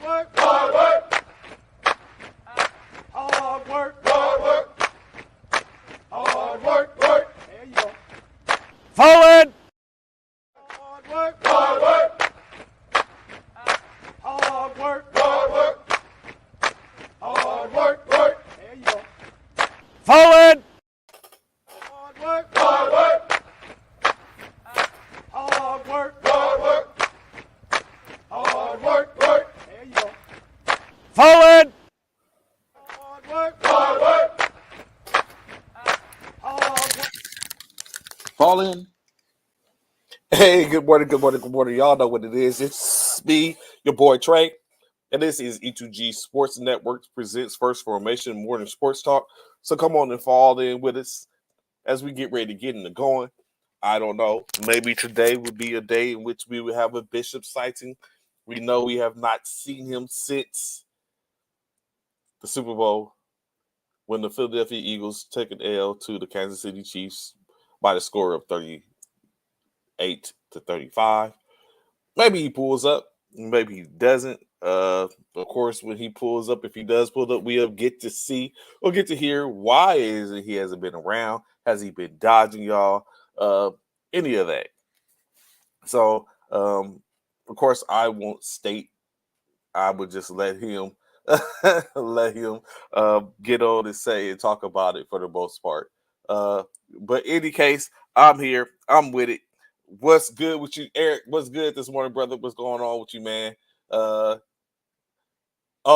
Hard work. Hard work. Hard work. Hard work. Work. There you go. Forward. Hard work. Hard work. Hard work. Hard work. Hard work. Work. There you go. Forward. Hard work. Hard work. Hard work. Hard work. Hard work. Work. There you go. Forward. Hard work. Hard work. Hard work. Fall in. Hey, good morning, good morning, good morning. Y'all know what it is. It's me, your boy Trey, and this is E2G Sports Network presents First Formation Morning Sports Talk. So come on and fall in with us as we get ready to get into going. I don't know. Maybe today would be a day in which we would have a Bishop sighting. We know we have not seen him since the Super Bowl when the Philadelphia Eagles took an L to the Kansas City Chiefs by the score of 38-35. Maybe he pulls up, maybe he doesn't. Of course, when he pulls up, if he does pull up, we'll get to see or get to hear why is it he hasn't been around. Has he been dodging y'all? Any of that. So, of course, I won't state. I would just let him get on and say and talk about it for the most part. But in any case, I'm here. I'm with it. What's good with you, Eric? What's good this morning, brother? What's going on with you, man? Oh,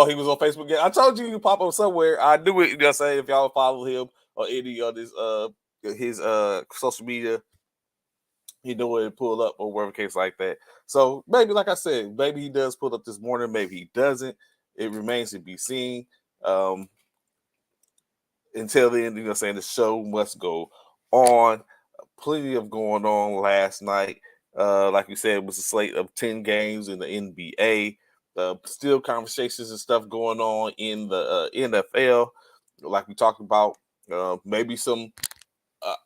he was on Facebook. Yeah, I told you you pop up somewhere. I knew it. You know what I'm saying? If y'all follow him or any of his social media, he know where to pull up or whatever case like that. So maybe, like I said, maybe he does pull up this morning. Maybe he doesn't. It remains to be seen. Until then, you know what I'm saying, the show must go on. Plenty of going on last night. Like we said, it was a slate of 10 games in the NBA. Still conversations and stuff going on in the NFL. Like we talked about, maybe some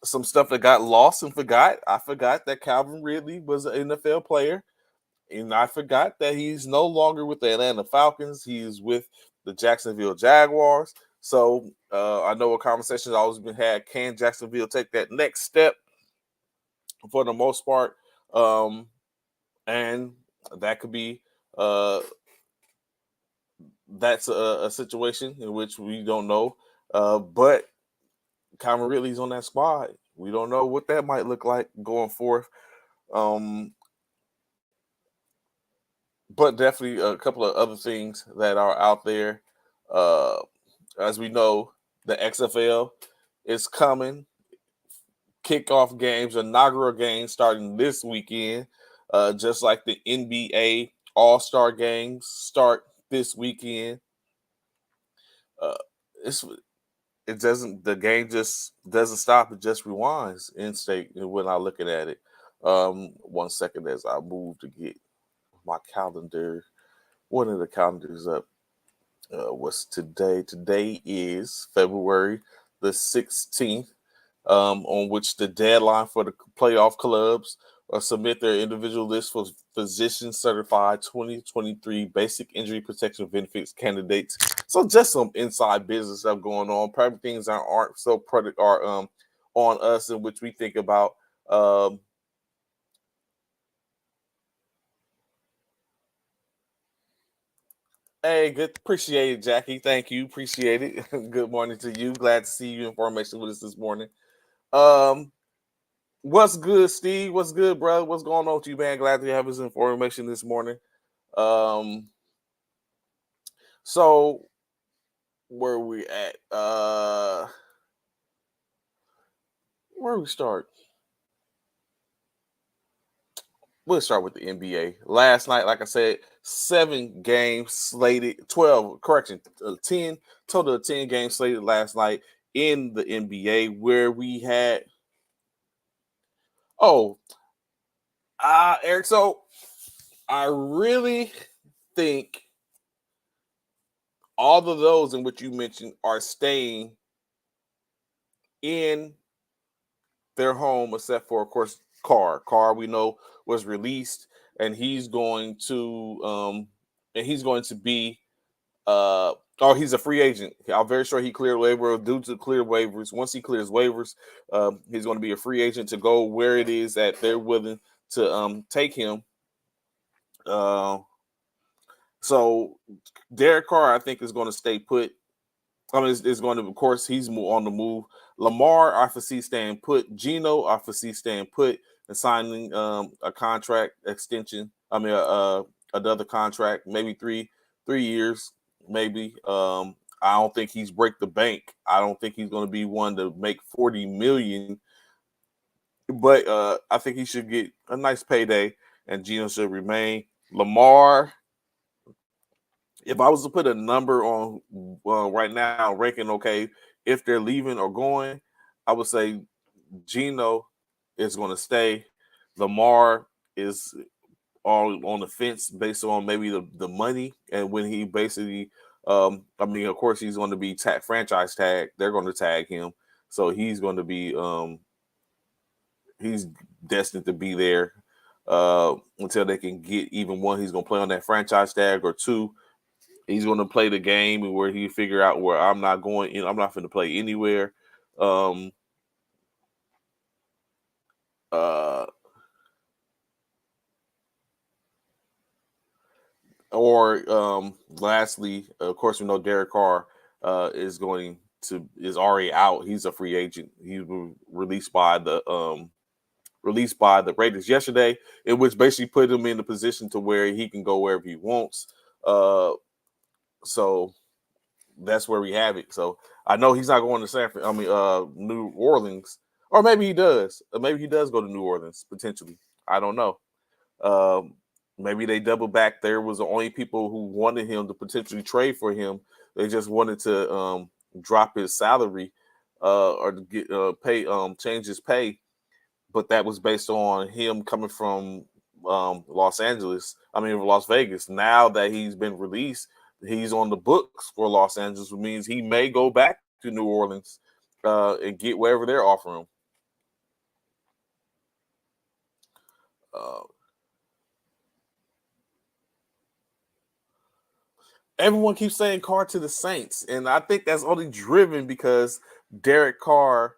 stuff that got lost and forgot. I forgot that Calvin Ridley was an NFL player. And I forgot that he's no longer with the Atlanta Falcons. He's with the Jacksonville Jaguars. So I know a conversation has always been had. Can Jacksonville take that next step for the most part? And that could be that's a situation in which we don't know. But Calvin Ridley's on that squad. We don't know what that might look like going forth. But definitely a couple of other things that are out there. As we know, the XFL is coming. Kickoff games, inaugural games starting this weekend, just like the NBA All-Star games start this weekend. The game just doesn't stop. It just rewinds in state when I looking at it. 1 second as I move to get my calendar. One of the calendars up. What's today? Today is February the 16th, on which the deadline for the playoff clubs submit their individual list for physician certified 2023 basic injury protection benefits candidates. So just some inside business stuff going on. Probably things that aren't so on us, in which we think about. Hey, good. Appreciate it, Jackie. Thank you. Appreciate it. Good morning to you. Glad to see you in formation with us this morning. What's good, Steve? What's good, bro? What's going on with you, man? Glad to have his information this morning. So where we at? Where we start? We'll start with the NBA. Last night, like I said, 7 games slated, 12, 10, total of 10 games slated last night in the NBA, where we had, Eric, so I really think all of those in which you mentioned are staying in their home, except for, of course, Carr. Carr, we know, was released, and he's going to and he's going to be he's a free agent. I'm very sure he cleared waiver due to clear waivers. Once he clears waivers, he's going to be a free agent to go where it is that they're willing to take him. So Derek Carr, I think, is going to stay put. I mean, it's going to, of course, he's on the move. Lamar, I foresee staying put. Geno, I foresee staying put and signing a contract extension. I mean, another contract, maybe three years, maybe. I don't think he's break the bank. I don't think he's going to be one to make $40 million, but I think he should get a nice payday, and Geno should remain. Lamar, if I was to put a number on right now, ranking, okay, if they're leaving or going, I would say Geno is going to stay. Lamar is all on the fence based on maybe the money, and when he basically, I mean, of course, he's going to be franchise tag. They're going to tag him, so he's going to be he's destined to be there until they can get even one. He's going to play on that franchise tag, or two, he's going to play the game where he figure out where I'm not going in. I'm not going to play anywhere. Lastly, of course, we know Derek Carr is already out. He's a free agent. He was released by the Raiders yesterday, in which basically put him in the position to where he can go wherever he wants. So that's where we have it. So I know he's not going to New Orleans, or maybe he does. Maybe he does go to New Orleans potentially. I don't know. Maybe they double back. There was the only people who wanted him to potentially trade for him. They just wanted to drop his salary or to get change his pay, but that was based on him coming from Las Vegas. Now that he's been released, he's on the books for Los Angeles, which means he may go back to New Orleans and get wherever they're offering him. Everyone keeps saying Carr to the Saints, and I think that's only driven because Derek Carr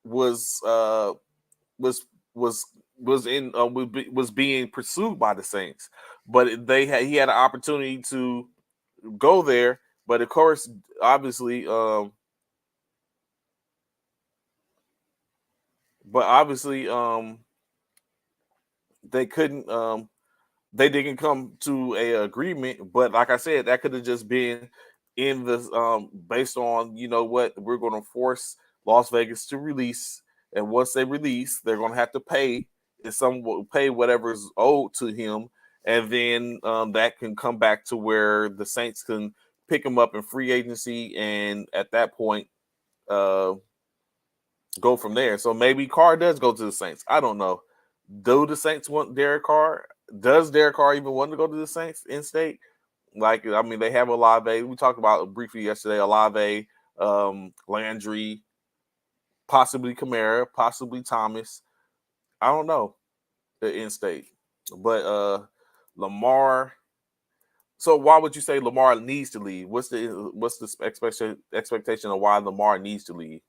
was being pursued by the Saints, but he had an opportunity to go there, but of course, obviously, they couldn't. They didn't come to a agreement, but like I said, that could have just been in the based on, you know what, we're going to force Las Vegas to release, and once they release, they're going to have to pay whatever is owed to him, and then that can come back to where the Saints can pick him up in free agency, and at that point, go from there. So maybe Carr does go to the Saints. I don't know. Do the Saints want Derek Carr? Does Derek Carr even want to go to the Saints in state? Like, I mean, they have Olave. We talked about it briefly yesterday. Olave, Landry, possibly Kamara, possibly Thomas. I don't know the in state, but Lamar. So why would you say Lamar needs to leave? What's the expectation of why Lamar needs to leave?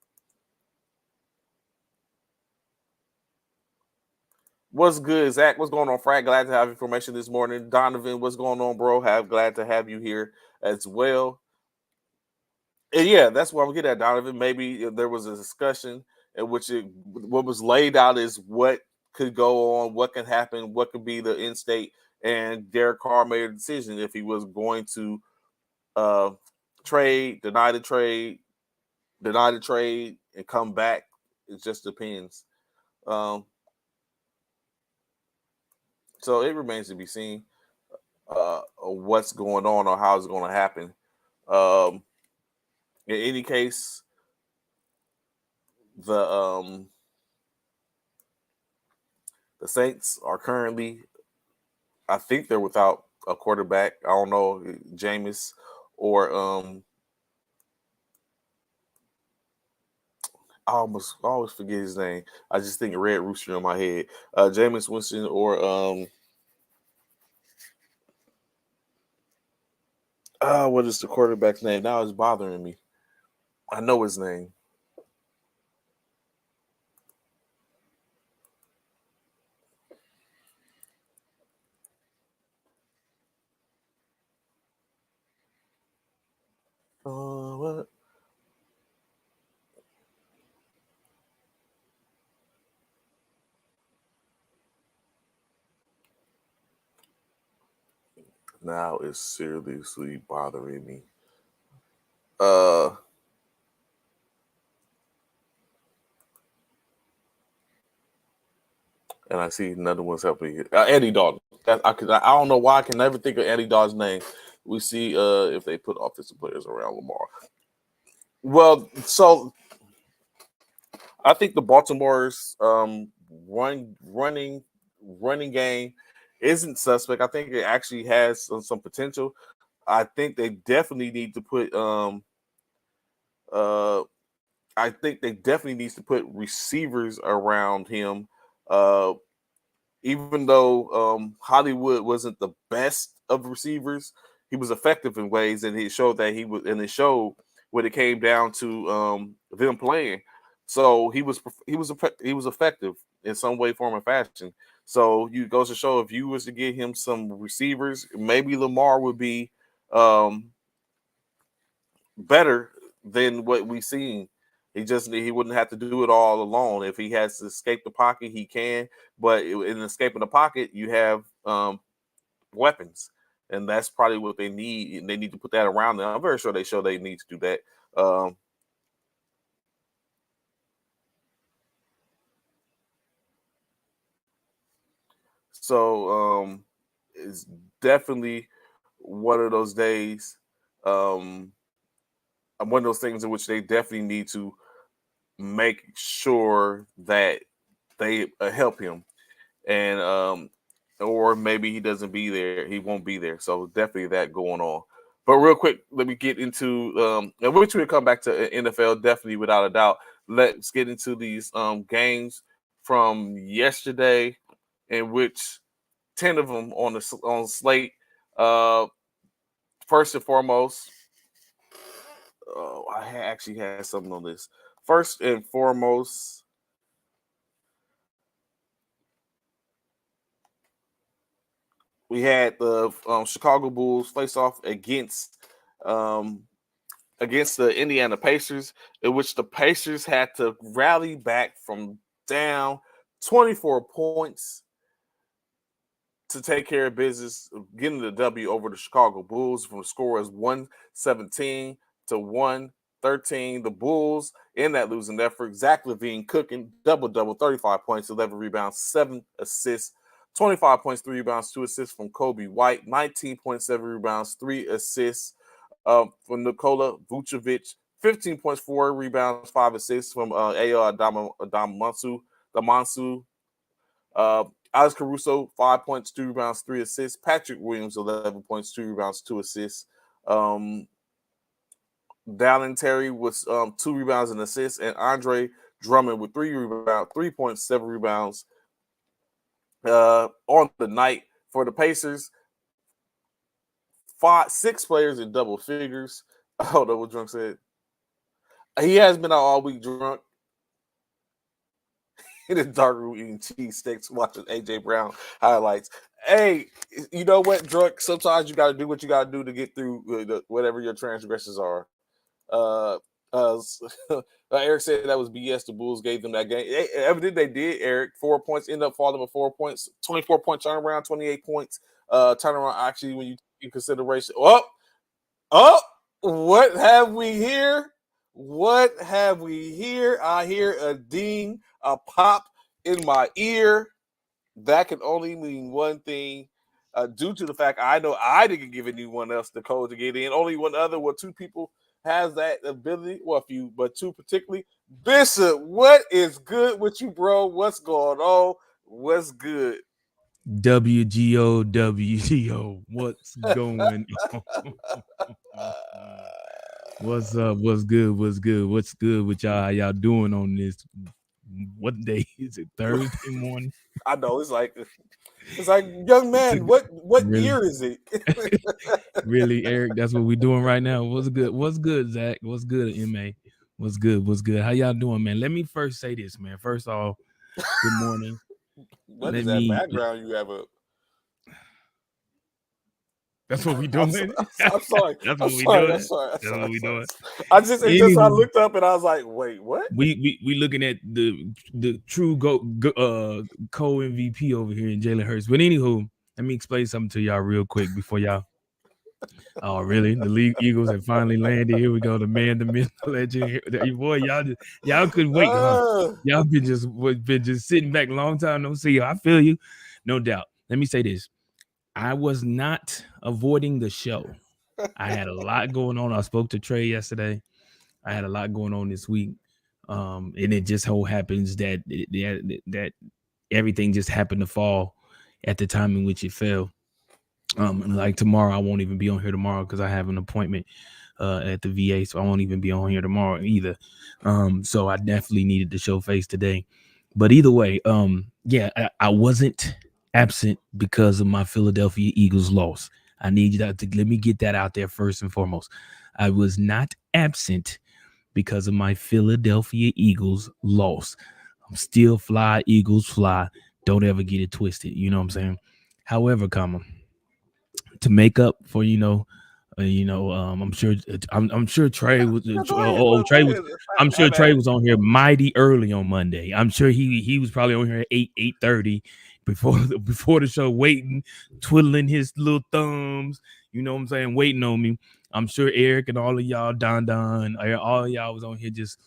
What's good, Zach? What's going on, Frank? Glad to have information this morning. Donovan, what's going on, bro? Glad to have you here as well. And yeah, that's why we get at, Donovan. Maybe if there was a discussion in which what was laid out is what could go on, what can happen, what could be the end state, and Derek Carr made a decision if he was going to deny the trade, and come back. It just depends. So it remains to be seen what's going on or how it's going to happen. In any case, the Saints are currently, I think they're without a quarterback. I don't know, Jameis or I always forget his name. I just think Red Rooster in my head. Jameis Winston or What is the quarterback's name? Now it's bothering me. I know his name. What? Now it's seriously bothering me. Uh, and I see another one's helping. Eddie Dalton. I don't know why I can never think of Eddie Dalton's name. We see if they put offensive players around Lamar. Well, so I think the Baltimore's running game isn't suspect. I think it actually has some potential. I think they definitely need to put uh I think they definitely needs to put receivers around him. Uh Even though Hollywood wasn't the best of receivers, he was effective in ways, and he showed that he was, and it showed when it came down to them playing. So he was effective in some way, form, or fashion. So you goes to show if you was to get him some receivers, maybe Lamar would be um, better than what we've seen. He wouldn't have to do it all alone. If he has to escape the pocket, he can. But in escaping the pocket, you have weapons, and that's probably what they need. And they need to put that around them. I'm very sure they show they need to do that. So it's definitely one of those days. Um, one of those things in which they definitely need to make sure that they help him, and or maybe he doesn't be there. He won't be there. So definitely that going on. But real quick, let me get into and which we come back to NFL definitely without a doubt. Let's get into these games from yesterday, in which 10 of them on slate. Uh, First and foremost, actually had something on this. First and foremost, we had the Chicago Bulls face off um, against the Indiana Pacers, in which the Pacers had to rally back from down 24 points to take care of business, getting the W over the Chicago Bulls from the score as 117 to 113. The Bulls in that losing effort, Zach LaVine cooking double, 35 points, 11 rebounds, 7 assists, 25 points, 3 rebounds, 2 assists from Kobe White, 19.7 rebounds, 3 assists from Nikola Vucevic, 15 points, 4 rebounds, 5 assists from A.R. Damansu. Uh, Alex Caruso, 5 points, 2 rebounds, 3 assists. Patrick Williams, 11 points, 2 rebounds, 2 assists. Dallin Terry with 2 rebounds and assists, and Andre Drummond with 3.7 rebounds on the night for the Pacers. 6 players in double figures. I don't know what Drunk said. He has been out all week drunk in the dark room eating cheese sticks, watching AJ Brown highlights. Hey, you know what, Drunk? Sometimes you got to do what you got to do to get through whatever your transgressions are. Uh, uh, Eric said that was BS. The Bulls gave them that game. Evidently, they did, Eric. 4 points, end up falling with 4 points. 24-point turnaround, 28 points. Turnaround, actually, when you take in consideration. Oh, what have we here? What have we here? I hear a ding, a pop in my ear. That can only mean one thing. Due to the fact I know I didn't give anyone else the code to get in. Only one other, well, 2 people has that ability. Well, a few, but 2 particularly. Bishop, what is good with you, bro? What's going on? What's good? WGO, WGO, what's going on? What's up? What's good? What's good? What's good with y'all? How y'all doing on this? What day is it? Thursday morning? I know it's like It's like, young man, what Really? year is it? Really, Eric? That's what we're doing right now. What's good? What's good, Zach? What's good, MA? What's good? What's good? How y'all doing, man? Let me first say this, man. First off, good morning. What Let is that me. background you have up? That's what we I'm doing. sorry. That's I'm what we sorry. doing. I'm sorry. That's what we doing. I just I Anywho, looked up and I was like, wait, what? we looking at the true co MVP over here in Jalen Hurts. But anywho, let me explain something to y'all real quick before y'all. Oh, really? The league Eagles have finally landed. Here we go. The man, the myth, the legend. Boy, y'all couldn't wait, huh? Y'all been just sitting back a long time. Don't see you. I feel you, no doubt. Let me say this: I was not avoiding the show. I had a lot going on. I spoke to Trey yesterday. I had a lot going on this week, and it just so happens that that everything just happened to fall at the time in which it fell. Like tomorrow, I won't even be on here tomorrow because I have an appointment at the VA, so I won't even be on here tomorrow either. So I definitely needed to show face today. But either way, yeah, I wasn't absent because of my Philadelphia Eagles loss. I need you to let me get that out there first and foremost. I was not absent because of my Philadelphia Eagles loss. I'm still fly, Eagles fly. Don't ever get it twisted. You know what I'm saying? However, to make up for I'm sure Trey was I'm sure Trey was on here mighty early on Monday. I'm sure he was probably on here at 8:30 before the show, waiting, twiddling his little thumbs, you know what I'm saying, waiting on me. I'm sure Eric and all of y'all, Don, all of y'all was on here just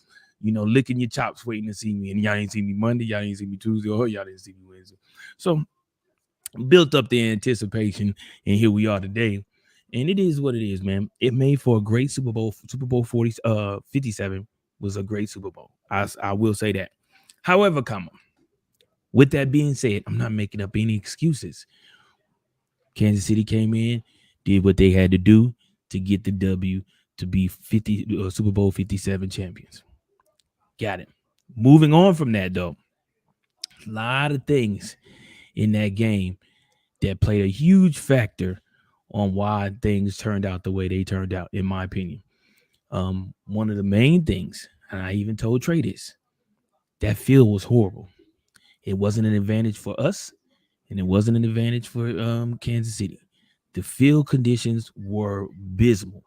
licking your chops waiting to see me. And y'all ain't see me Monday, y'all ain't see me Tuesday, or y'all didn't see me Wednesday. So built up the anticipation, and here we are today. And it is what it is, man. It made for a great Super Bowl 57 was a great Super Bowl. I will say that. However, with that being said, I'm not making up any excuses. Kansas City came in, did what they had to do to get the W, to be Super Bowl 57 champions. Got it. Moving on from that, though, a lot of things in that game that played a huge factor on why things turned out the way they turned out, in my opinion. One of the main things, and I even told Trey this, that field was horrible. It wasn't an advantage for us, and it wasn't an advantage for Kansas City. The field conditions were abysmal.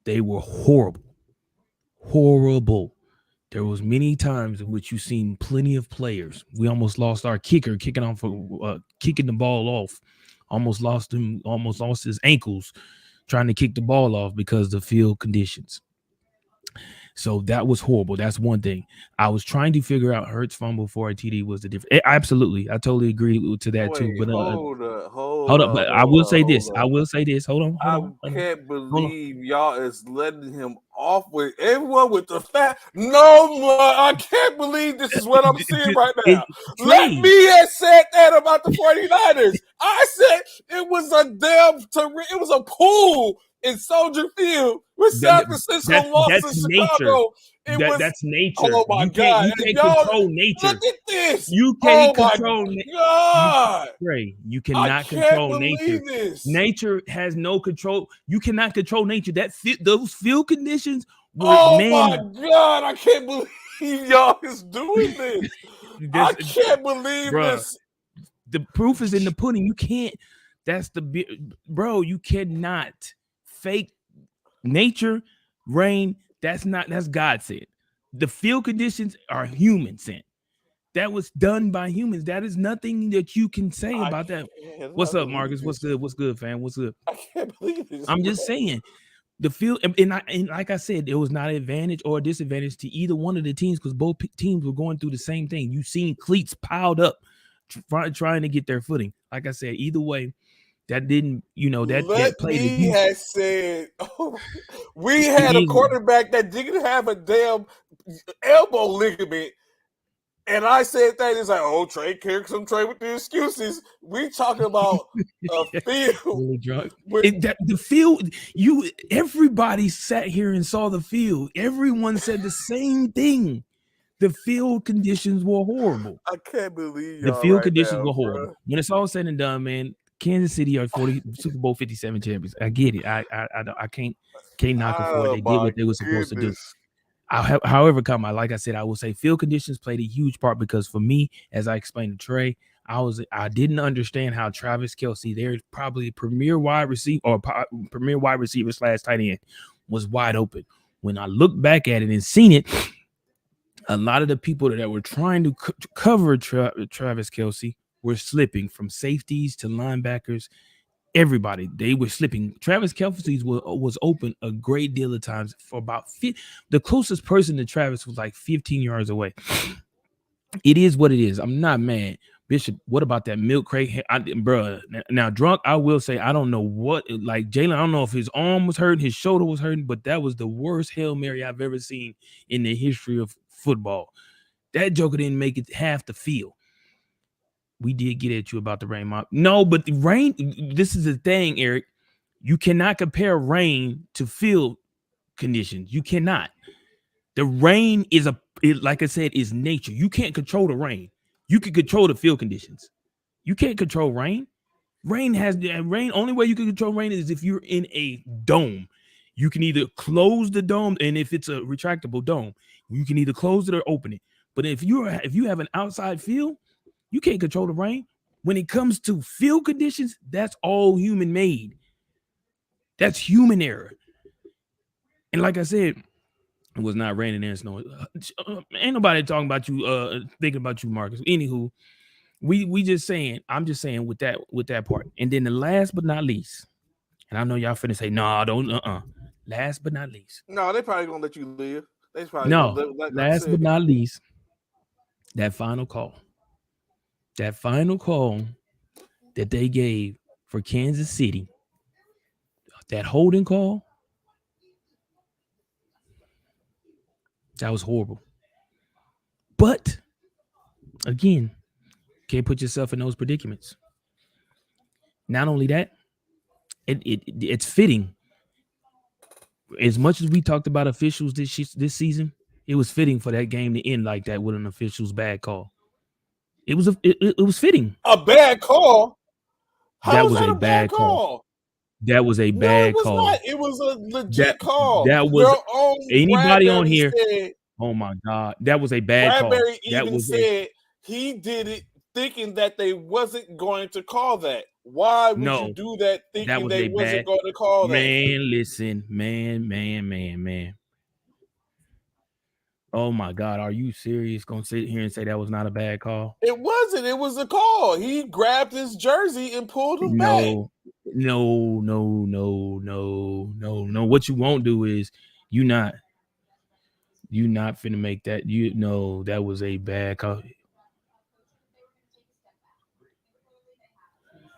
They were horrible. There was many times in which you've seen plenty of players. We almost lost our kicker kicking the ball off. Almost lost his ankles trying to kick the ball off because of the field conditions. So that was horrible. That's one thing. I was trying to figure out Hurts fumble for a TD was the difference. Absolutely. I totally agree to that too. But hold up. But I will say this. Hold on. I can't believe y'all is letting him off with everyone with the fat. No more. I can't believe this is what I'm seeing right now. Let me have said that about the 49ers. I said it was a pool in Soldier Field with San Francisco lost to Chicago. That's nature. Oh my God! You can't control nature. Look at this. You can't control nature. You cannot control nature. This. Nature has no control. You cannot control nature. Those field conditions were, my God! I can't believe y'all is doing this. I can't believe this. The proof is in the pudding. You can't. You cannot fake nature, rain. That's God said. The field conditions are human sent. That was done by humans. That is nothing that you can say about that. What's up, Marcus? What's good? What's good, fam? What's good? I can't believe this. I'm just saying the field, and like I said, it was not an advantage or a disadvantage to either one of the teams because both teams were going through the same thing. You seen cleats piled up trying to get their footing. Like I said, either way, that didn't, that played. Has said, we had a quarterback that didn't have a damn elbow ligament. And I said that is like, Trey carried some Trey with the excuses. We talking about a field. Really drunk. The field, everybody sat here and saw the field. Everyone said the same thing. The field conditions were horrible. I can't believe The y'all field right conditions now, were horrible. bro. When it's all said and done, man, Kansas City are 40 Super Bowl 57 champions. I get it. I can't knock them for it. Oh They did my what they were supposed to do. goodness. However, like I said, I will say field conditions played a huge part because for me, as I explained to Trey, I didn't understand how Travis Kelce, their probably premier wide receiver or premier wide receiver / tight end, was wide open. When I look back at it and seen it, a lot of the people that were trying to cover Travis Kelce were slipping from safeties to linebackers. Everybody, they were slipping. Travis Kelce was open a great deal of times for about the closest person to Travis was like 15 yards away. It is what it is. I'm not mad. Bishop, what about that milk crate? Bro, now drunk, I will say, I don't know what, like Jalen, I don't know if his arm was hurting, his shoulder was hurting, but that was the worst Hail Mary I've ever seen in the history of football. That joker didn't make it half the field. We did get at you about the rain, Mom. No, but the rain, this is the thing, Eric. You cannot compare rain to field conditions. You cannot. The rain is like I said, is nature. You can't control the rain. You can control the field conditions. You can't control rain. Rain. Only way you can control rain is if you're in a dome. You can either close the dome, and if it's a retractable dome, you can either close it or open it. But if you have an outside field, you can't control the rain. When it comes to field conditions, that's all human made. That's human error. And like I said, it was not raining and snowing. Ain't nobody talking about you, thinking about you, Marcus. Anywho, we just saying, I'm just saying with that part. And then the last but not least, and I know y'all finna say, no, don't, last but not least. No, they probably gonna let you live. They probably last but not least, that final call that they gave for Kansas City, that holding call, that was horrible. But again, can't put yourself in those predicaments. Not only that, it's fitting. As much as we talked about officials this season, it was fitting for that game to end like that with an official's bad call. It was fitting. A bad call? That was a bad call. That was a bad call. Not. It was a legit call. That was anybody on here. Oh my God, that was a bad call. Bradbury even said he did it thinking that they wasn't going to call that. Why would you do that thinking they wasn't going to call that? Man, listen, man. Oh my God, are you serious? Gonna sit here and say that was not a bad call? It wasn't. It was a call. He grabbed his jersey and pulled him back. No. What you won't do is you not finna make that. That was a bad call.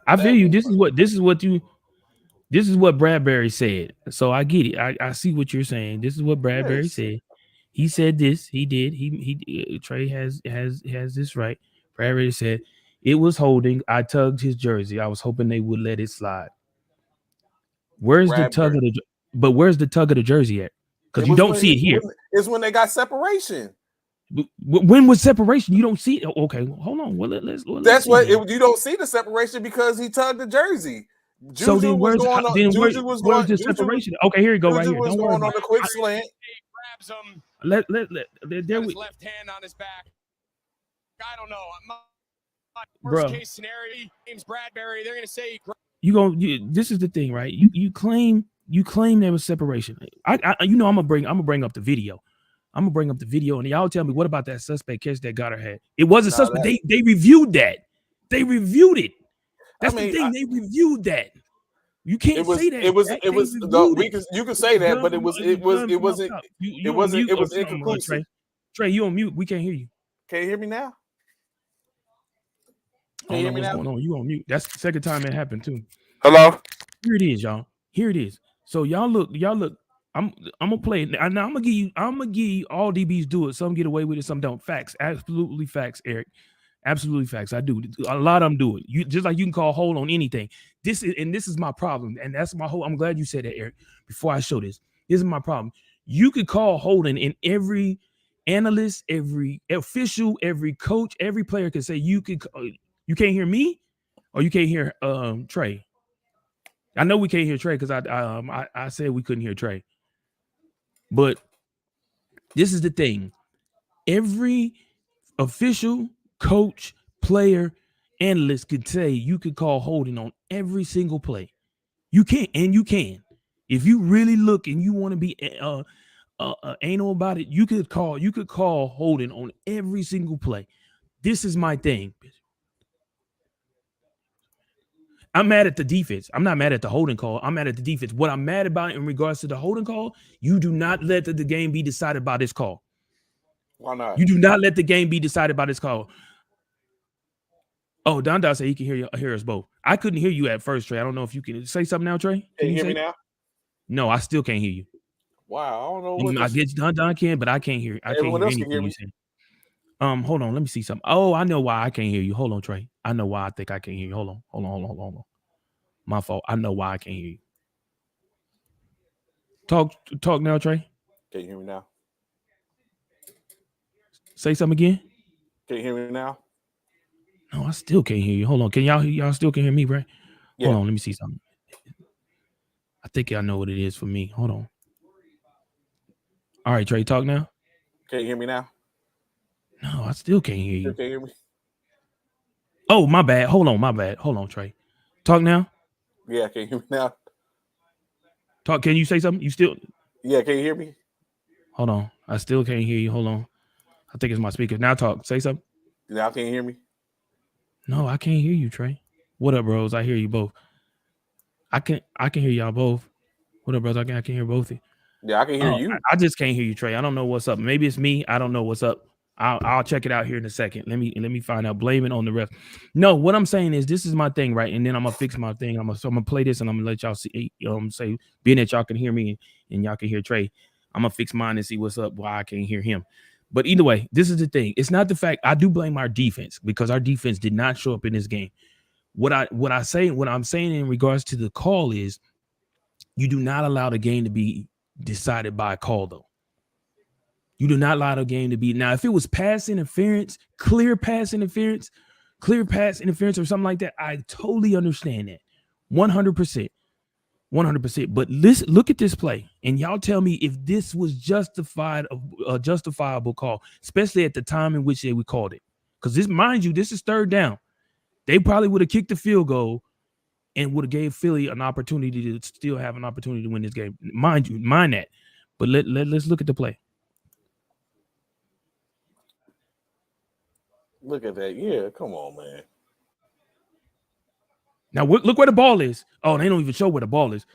I feel you. This is what Bradbury said. So I get it. I see what you're saying. This is what Bradbury said. He said this. He did. He Trey has this right. Bradbury said it was holding. I tugged his jersey. I was hoping they would let it slide. Where's the tug of the jersey at? Because you don't see it here. It's when they got separation. When was separation? You don't see it. Okay, hold on. That's what you don't see the separation because he tugged the jersey. Juju where's the separation? Okay, here you go. Right here. Don't worry about it. On a quick slant. Grabs him. There his left hand on his back. I don't know. Worst case scenario, James Bradbury. They're gonna say this is the thing, right? You claim there was separation. I'm gonna bring up the video. And y'all tell me what about that suspect catch that Goddard had? It was a suspect. They reviewed that. They reviewed it. That's the thing. They reviewed that. You can't say that. It was. You can say that, but it was inconclusive. Trey, you on mute. We can't hear you. Can you hear me now? Can you hear me now? What's going on? You on mute. That's the second time it happened too. Hello. Here it is, y'all. Here it is. So y'all look. I'm gonna play it. Now I'm gonna give you all DBs do it. Some get away with it, some don't. Facts, absolutely facts, Eric. Absolutely facts. I do. A lot of them do it. You just like you can call hold on anything. This is my problem, and that's my whole. I'm glad you said that, Eric. Before I show this is my problem. You could call holding in every analyst, every official, every coach, every player can say you can't hear me or you can't hear Trey. I know we can't hear Trey because I said we couldn't hear Trey. But this is the thing. Every official, coach, player, analyst could say you could call holding on every single play. You can, and you can. If you really look and you want to be anal about it, you could call holding on every single play. This is my thing. I'm mad at the defense. I'm not mad at the holding call. I'm mad at the defense. What I'm mad about in regards to the holding call, you do not let the game be decided by this call. Why not? You do not let the game be decided by this call. Oh, Don said he can hear us both. I couldn't hear you at first, Trey. I don't know if you can say something now, Trey. Can you hear me now? No, I still can't hear you. Wow, I don't know what. I get Don can, but I can't hear. Everyone else can hear me. Hold on, let me see something. Oh, I know why I can't hear you. Hold on, Trey. I know why I think I can't hear you. Hold on. My fault. I know why I can't hear you. Talk now, Trey. Can you hear me now? Say something again. Can you hear me now? No, I still can't hear you. Hold on. Can y'all still can hear me, right? Yeah. Hold on. Let me see something. I think I know what it is for me. Hold on. All right, Trey, talk now. Can you hear me now? No, I still can't hear you. Can you hear me? Oh, my bad. Hold on, Trey. Talk now. Yeah, can you hear me now? Talk. Can you say something? You still? Yeah, can you hear me? Hold on. I still can't hear you. Hold on. I think it's my speaker. Now talk. Say something. Now can you hear me? No, I can't hear you, Trey. What up, bros? I hear you both. I can hear y'all both. What up, bros? I can hear both of you. Yeah, I can hear you. I just can't hear you, Trey. I don't know what's up. Maybe it's me. I don't know what's up. I'll check it out here in a second. Let me find out. Blame it on the ref. No, what I'm saying is this is my thing, right? And then I'm gonna fix my thing. I'm gonna play this and I'm gonna let y'all see. Say being that y'all can hear me and y'all can hear Trey, I'm gonna fix mine and see what's up. Why I can't hear him. But either way, this is the thing. It's not the fact. I do blame our defense because our defense did not show up in this game. What I'm saying in regards to the call is you do not allow the game to be decided by a call, though. You do not allow the game to be. Now, if it was pass interference, clear pass interference or something like that, I totally understand that. 100%. 100%. But look at this play, and y'all tell me if this was a justifiable call, especially at the time in which we called it. Because this, mind you, this is third down. They probably would have kicked the field goal and would have gave Philly an opportunity to still have an opportunity to win this game. Mind that. But let's look at the play. Look at that. Yeah, come on, man. Now look where the ball is. Oh, they don't even show where the ball is.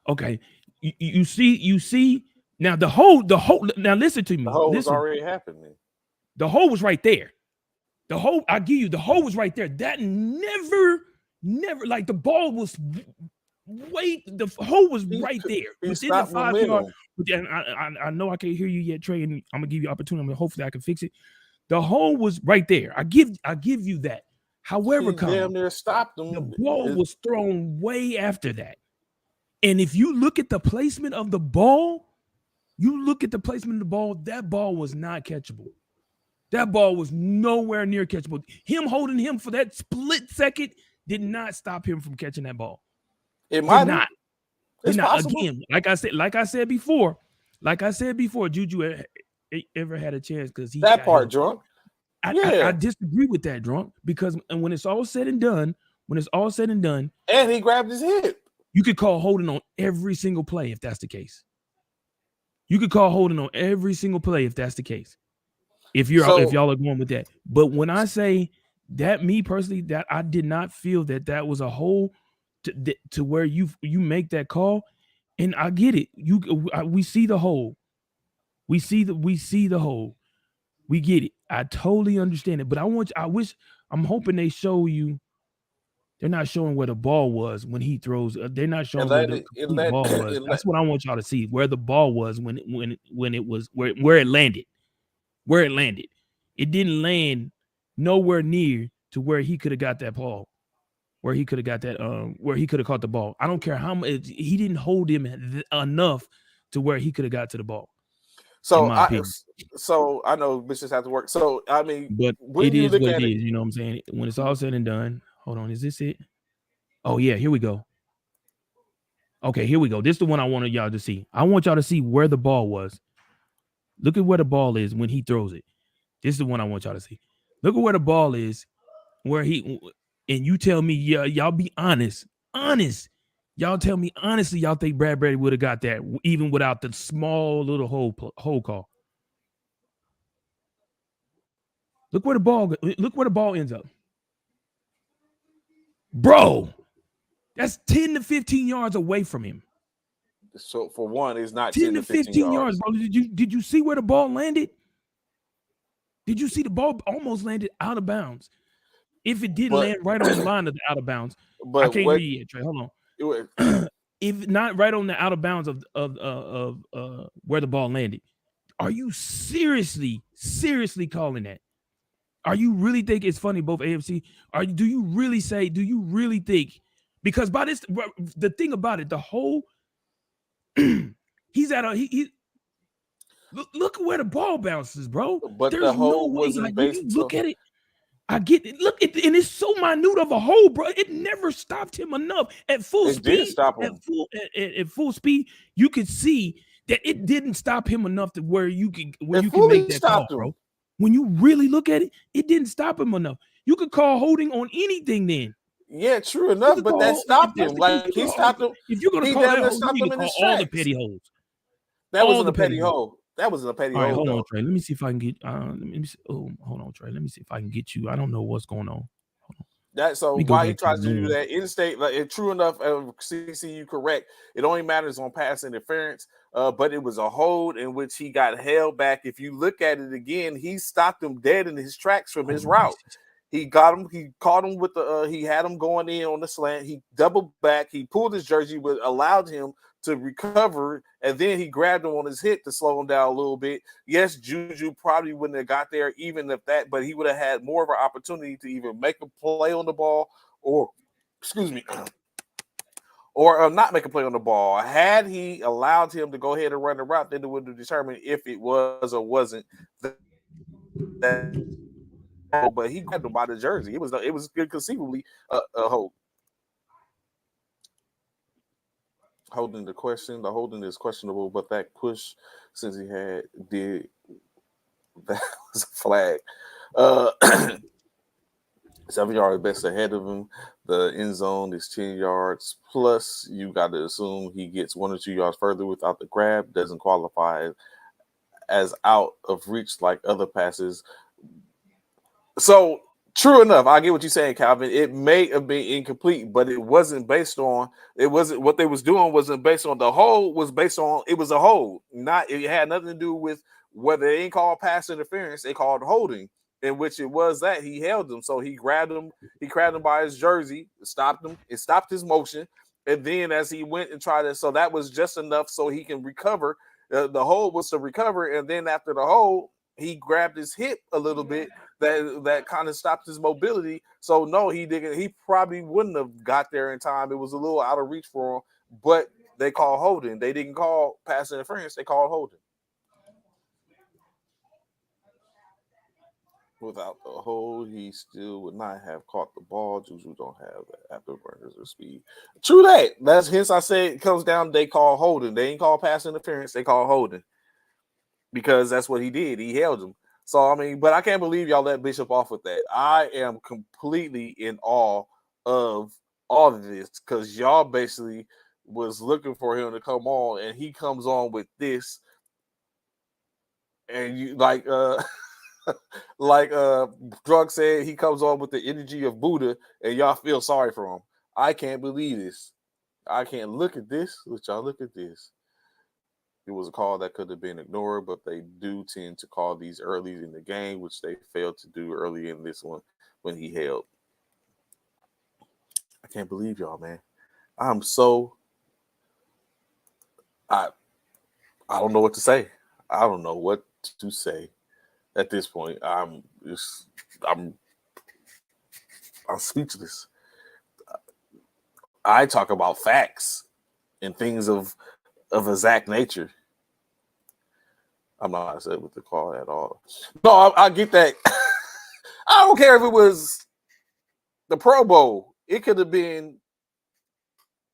Okay. You see now the hole. Now listen to me. The hole was already happening. The hole was right there. The hole, I give you, the hole was right there. That never, like the ball was the hole was right there. Within the 5 yard. I know I can't hear you yet, Trey, and I'm gonna give you opportunity. Hopefully I can fix it. The hole was right there. I give you that. However, damn near stopped them. The ball was thrown way after that. And if you look at the placement of the ball, that ball was not catchable. That ball was nowhere near catchable. Him holding him for that split second did not stop him from catching that ball. It might not. It's possible. Again, like I said before, Juju ever had a chance because he that part drunk. I disagree with that, drunk, because when it's all said and done, and he grabbed his hip, you could call holding on every single play if that's the case. If y'all are going with that. But when I say that, me personally, that I did not feel that was a hole to where you make that call, and I get it. We see the hole. We see the hole. We get it. I totally understand it. But I'm hoping they show you. They're not showing where the ball was when he throws. They're not showing where the ball was. That's what I want y'all to see, where the ball was when it was where it landed. Where it landed. It didn't land nowhere near to where he could have got that ball. Where he could have got that where he could have caught the ball. I don't care how much he didn't hold him enough to where he could have got to the ball. So my opinion. I know bitches have to work. So I mean, But when it you is look what at it it, is. You know what I'm saying? When it's all said and done, hold on, is this it? Oh yeah, here we go. Okay, here we go. This is the one I wanted y'all to see. I want y'all to see where the ball was. Look at where the ball is when he throws it. This is the one I want y'all to see. Look at where the ball is, where he, and you tell me, yeah, y'all be honest. Y'all tell me honestly, y'all think Bradbury would have got that even without the small little hole call. Look where the ball ends up. Bro, that's 10 to 15 yards away from him. so for one, it's not 10 to 15 yards, bro. Did you see where the ball landed? Did you see the ball almost landed out of bounds? If it didn't But land right on the line of the out of bounds, I but can't what read it, Trey. Hold it was, on. If not right on the out of bounds of where the ball landed, are you seriously calling that? Are you really think it's funny, both AFC? Do you really think? Because by this, the thing about it, the whole he's at a he look where the ball bounces, bro. but the There's no hole way. wasn't Like when you based look on. at it, I get it. Look, and it's so minute of a hole, bro. It never stopped him enough at full It did speed. stop him. At full speed, you could see that it didn't stop him enough to where you can It make fully that call, stopped him. bro. When you really look at it, it didn't stop him enough. You could call holding on anything then. Yeah, true You enough, could but that call if stopped that's him. the case. Like he stopped him. If you're gonna He call damn that near hole, you stopped need him to in call his all the tracks. petty holes. That All wasn't the a petty petty holes. hole. That wasn't a petty All right, hole hold on, though. Trey. Let me see if I can get. Let me see. Oh, hold on, Trey. Let me see if I can get you. I don't know what's going on. That so Let me go why he back to tries the to do norm. that in state, like it, true enough, CCU correct. It only matters on pass interference, but it was a hold in which he got held back. If you look at it again, he stopped him dead in his tracks from his Hold on, let me route. see. He got him. He caught him with the. He had him going in on the slant. He doubled back. He pulled his jersey, but allowed him to recover, and then he grabbed him on his hip to slow him down a little bit. Yes, Juju probably wouldn't have got there even if that, but he would have had more of an opportunity to either make a play on the ball or, excuse me, or not make a play on the ball. Had he allowed him to go ahead and run the route, then it would have determined if it was or wasn't that. But he grabbed him by the jersey. It was good conceivably a hold. Holding the holding is questionable, but that push since he did that was a flag. 7 yards best ahead of him. The end zone is 10 yards plus. You got to assume he gets 1 or 2 yards further without the grab. Doesn't qualify as out of reach like other passes. So true enough, I get what you're saying, Calvin. It may have been incomplete, but it wasn't based on. It wasn't what they was doing. Wasn't based on the hold. Was based on it was a hold. Not it had nothing to do with whether they ain't called pass interference. They called holding, in which it was that he held him. So he grabbed him. He grabbed him by his jersey, stopped him. It stopped his motion, and then as he went and tried to, so that was just enough so he can recover. The hold was to recover, and then after the hold, he grabbed his hip a little bit that kind of stopped his mobility. So no, he didn't. He probably wouldn't have got there in time. It was a little out of reach for him, but they called holding. They didn't call pass interference. They called holding. Without the hold, he still would not have caught the ball. Juju don't have the afterburners or speed. True that. That's hence I say it comes down. They call holding. They ain't call pass interference. They call holding because that's what he did. He held him. So I mean, but I can't believe y'all let Bishop off with that. I am completely in awe of all of this because y'all basically was looking for him to come on, and he comes on with this, and you like Drug said, he comes on with the energy of Buddha, and y'all feel sorry for him. I can't believe this. I can't look at this. Let y'all look at this. It was a call that could have been ignored, but they do tend to call these early in the game, which they failed to do early in this one when he held. I can't believe y'all, man. I'm so I don't know what to say. I don't know what to say at this point. I'm speechless. I talk about facts and things of exact nature. I'm not upset with the call at all. No, I get that. I don't care if it was the Pro Bowl. It could have been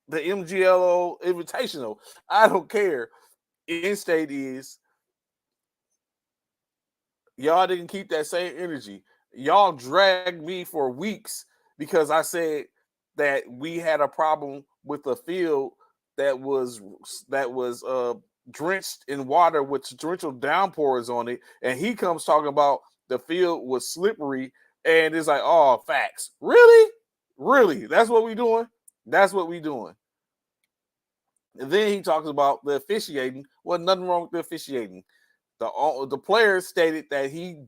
the MGLO Invitational. I don't care. End state is y'all didn't keep that same energy. Y'all dragged me for weeks because I said that we had a problem with a field that was drenched in water with torrential downpours on it, and he comes talking about the field was slippery, and it's like, oh, facts. Really? That's what we doing? That's what we doing. And then he talks about the officiating. Well, nothing wrong with the officiating. The player stated that he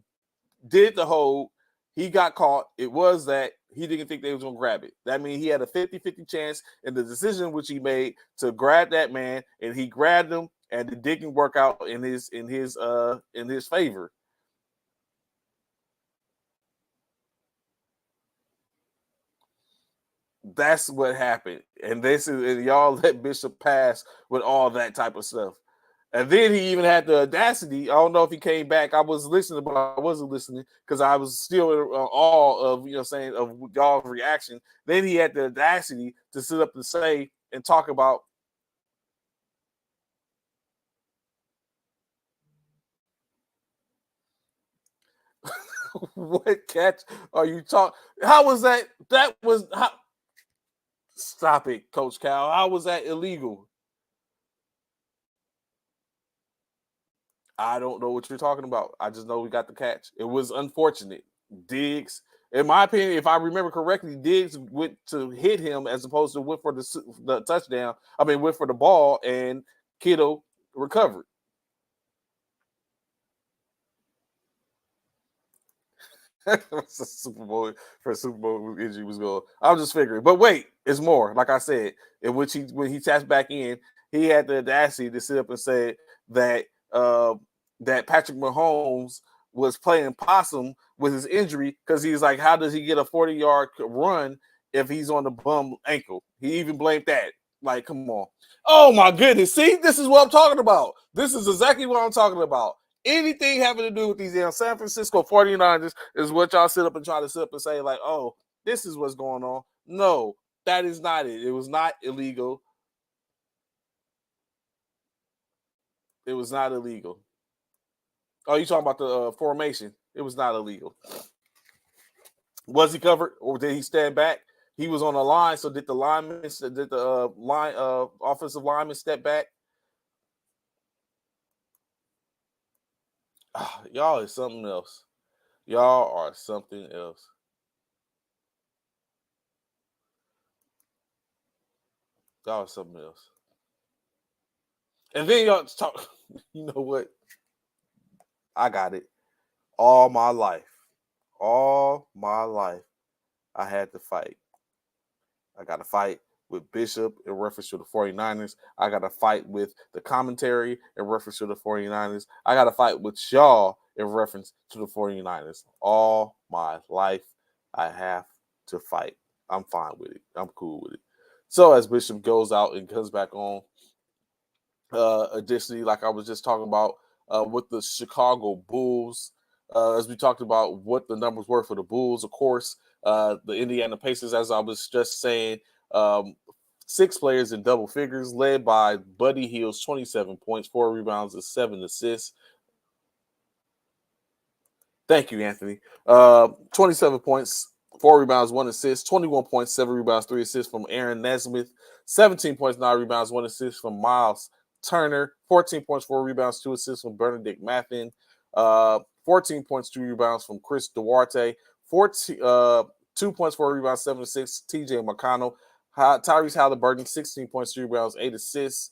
did the hold. He got caught. It was that he didn't think they was going to grab it. That means he had a 50-50 chance in the decision which he made to grab that man, and he grabbed him, and it didn't work out in his favor. That's what happened. And y'all let Bishop pass with all that type of stuff. And then he even had the audacity. I don't know if he came back. I was listening, but I wasn't listening because I was still in awe of, of y'all's reaction. Then he had the audacity to sit up and say and talk about what catch are you talking? How was that? That was how. Stop it, Coach Cal. How was that illegal? I don't know what you're talking about. I just know we got the catch. It was unfortunate. Diggs, in my opinion, if I remember correctly, Diggs went to hit him as opposed to went for the touchdown. I mean, went for the ball, and Kittle recovered. Super Bowl injury was going. I was just figuring, but wait, it's more. Like I said, in which when he tapped back in, he had the audacity to sit up and say that that Patrick Mahomes was playing possum with his injury because he's like, how does he get a 40-yard run if he's on the bum ankle? He even blamed that. Like, come on. Oh my goodness. See, this is what I'm talking about. This is exactly what I'm talking about. Anything having to do with these San Francisco 49ers is what y'all sit up and try to sit up and say, like, oh, this is what's going on. No, that is not it. It was not illegal. It was not illegal. Oh, you talking about the formation? It was not illegal. Was he covered or did he stand back? He was on the line, so did the offensive lineman step back? Y'all is something else. Y'all are something else. Y'all are something else. And then y'all talk. You know what? I got it. All my life, I had to fight. I got to fight with Bishop in reference to the 49ers. I got to fight with the commentary in reference to the 49ers. I got to fight with y'all in reference to the 49ers. All my life, I have to fight. I'm fine with it. I'm cool with it. So as Bishop goes out and comes back on, additionally, like I was just talking about with the Chicago Bulls, as we talked about what the numbers were for the Bulls, of course, the Indiana Pacers, as I was just saying, 6 players in double figures, led by Buddy Hield's 27 points, 4 rebounds, and 7 assists. Thank you, Anthony. 27 points, 4 rebounds, 1 assist, 21 points, 7 rebounds, 3 assists from Aaron Nesmith, 17 points, 9 rebounds, 1 assist from Miles Turner, 14 points, 4 rebounds, 2 assists from Benedict Mathin, 14 points, 2 rebounds from Chris Duarte, 2 points, 4 rebounds, 7 assists, TJ McConnell, Tyrese Halliburton, 16 points, 3 rebounds, 8 assists,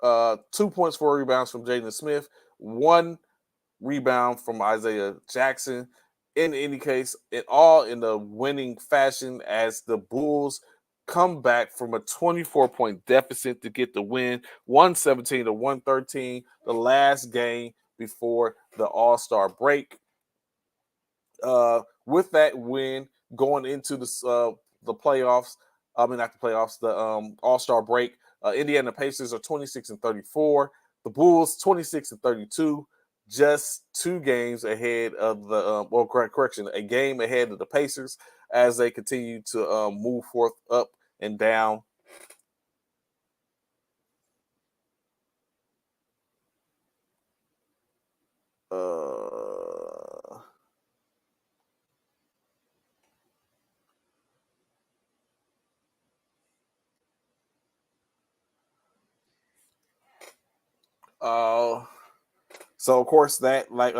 2 points, 4 rebounds from Jaden Smith, 1 rebound from Isaiah Jackson. In any case, it all in the winning fashion as the Bulls come back from a 24-point deficit to get the win, 117-113, the last game before the All-Star break. With that win, going into the playoffs, not the playoffs, the All-Star break, Indiana Pacers are 26-34. The Bulls 26-32, just 2 games ahead of the a game ahead of the Pacers as they continue to move forth up and down. So of course that like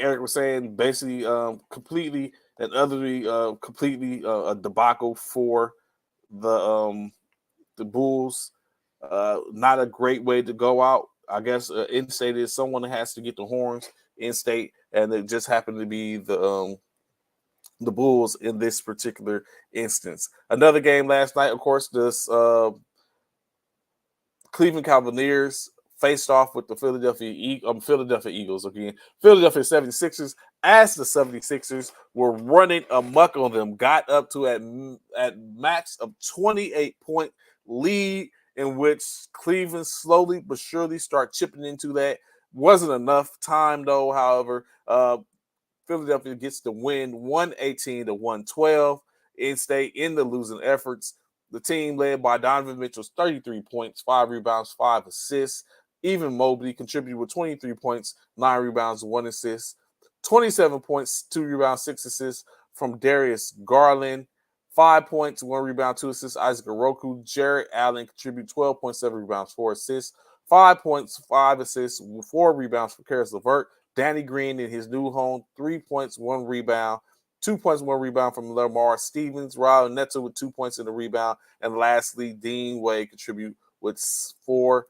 Eric was saying, basically completely and utterly completely a debacle for the Bulls. Not a great way to go out. I guess in state is someone that has to get the horns in state, and it just happened to be the Bulls in this particular instance. Another game last night, of course, this Cleveland Cavaliers faced off with the Philadelphia Eagles again. Philadelphia 76ers, as the 76ers were running amok on them, got up to at max of 28-point lead, in which Cleveland slowly but surely start chipping into that. Wasn't enough time though, however. Philadelphia gets the win 118-112 in state in the losing efforts. The team led by Donovan Mitchell's 33 points, 5 rebounds, 5 assists. Even Mobley contributed with 23 points, 9 rebounds, 1 assist. 27 points, 2 rebounds, 6 assists from Darius Garland. 5 points, 1 rebound, 2 assists. Isaac Oroku. Jared Allen contributed 12.7 rebounds, 4 assists. 5 points, 5 assists, 4 rebounds for Karis LeVert. Danny Green in his new home, 3 points, 1 rebound. 2 points, 1 rebound from Lamar Stevens. Raul Neto with 2 points in the rebound. And lastly, Dean Wade contribute with 4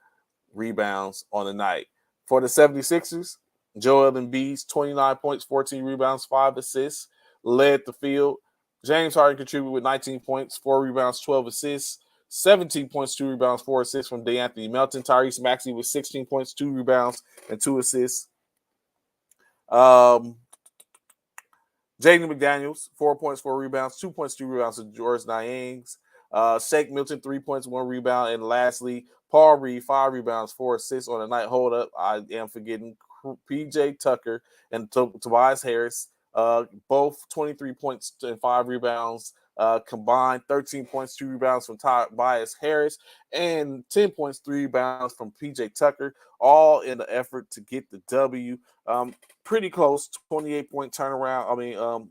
rebounds on the night. For the 76ers, Joel Embiid's 29 points, 14 rebounds, 5 assists, led the field. James Harden contributed with 19 points, 4 rebounds, 12 assists. 17 points, 2 rebounds, 4 assists from DeAnthony Melton. Tyrese Maxey with 16 points, 2 rebounds, and 2 assists. Jaden McDaniels, 4 points, 4 rebounds, 2 points, 2 rebounds to George Niangs. Shake Milton, 3 points, 1 rebound. And lastly, Paul Reed, 5 rebounds, 4 assists on the night. Hold up, I am forgetting PJ Tucker and Tobias Harris, both 23 points and 5 rebounds. Combined 13 points, 2 rebounds from Tobias Harris, and 10 points, 3 rebounds from PJ Tucker, all in the effort to get the W. Pretty close, 28-point turnaround.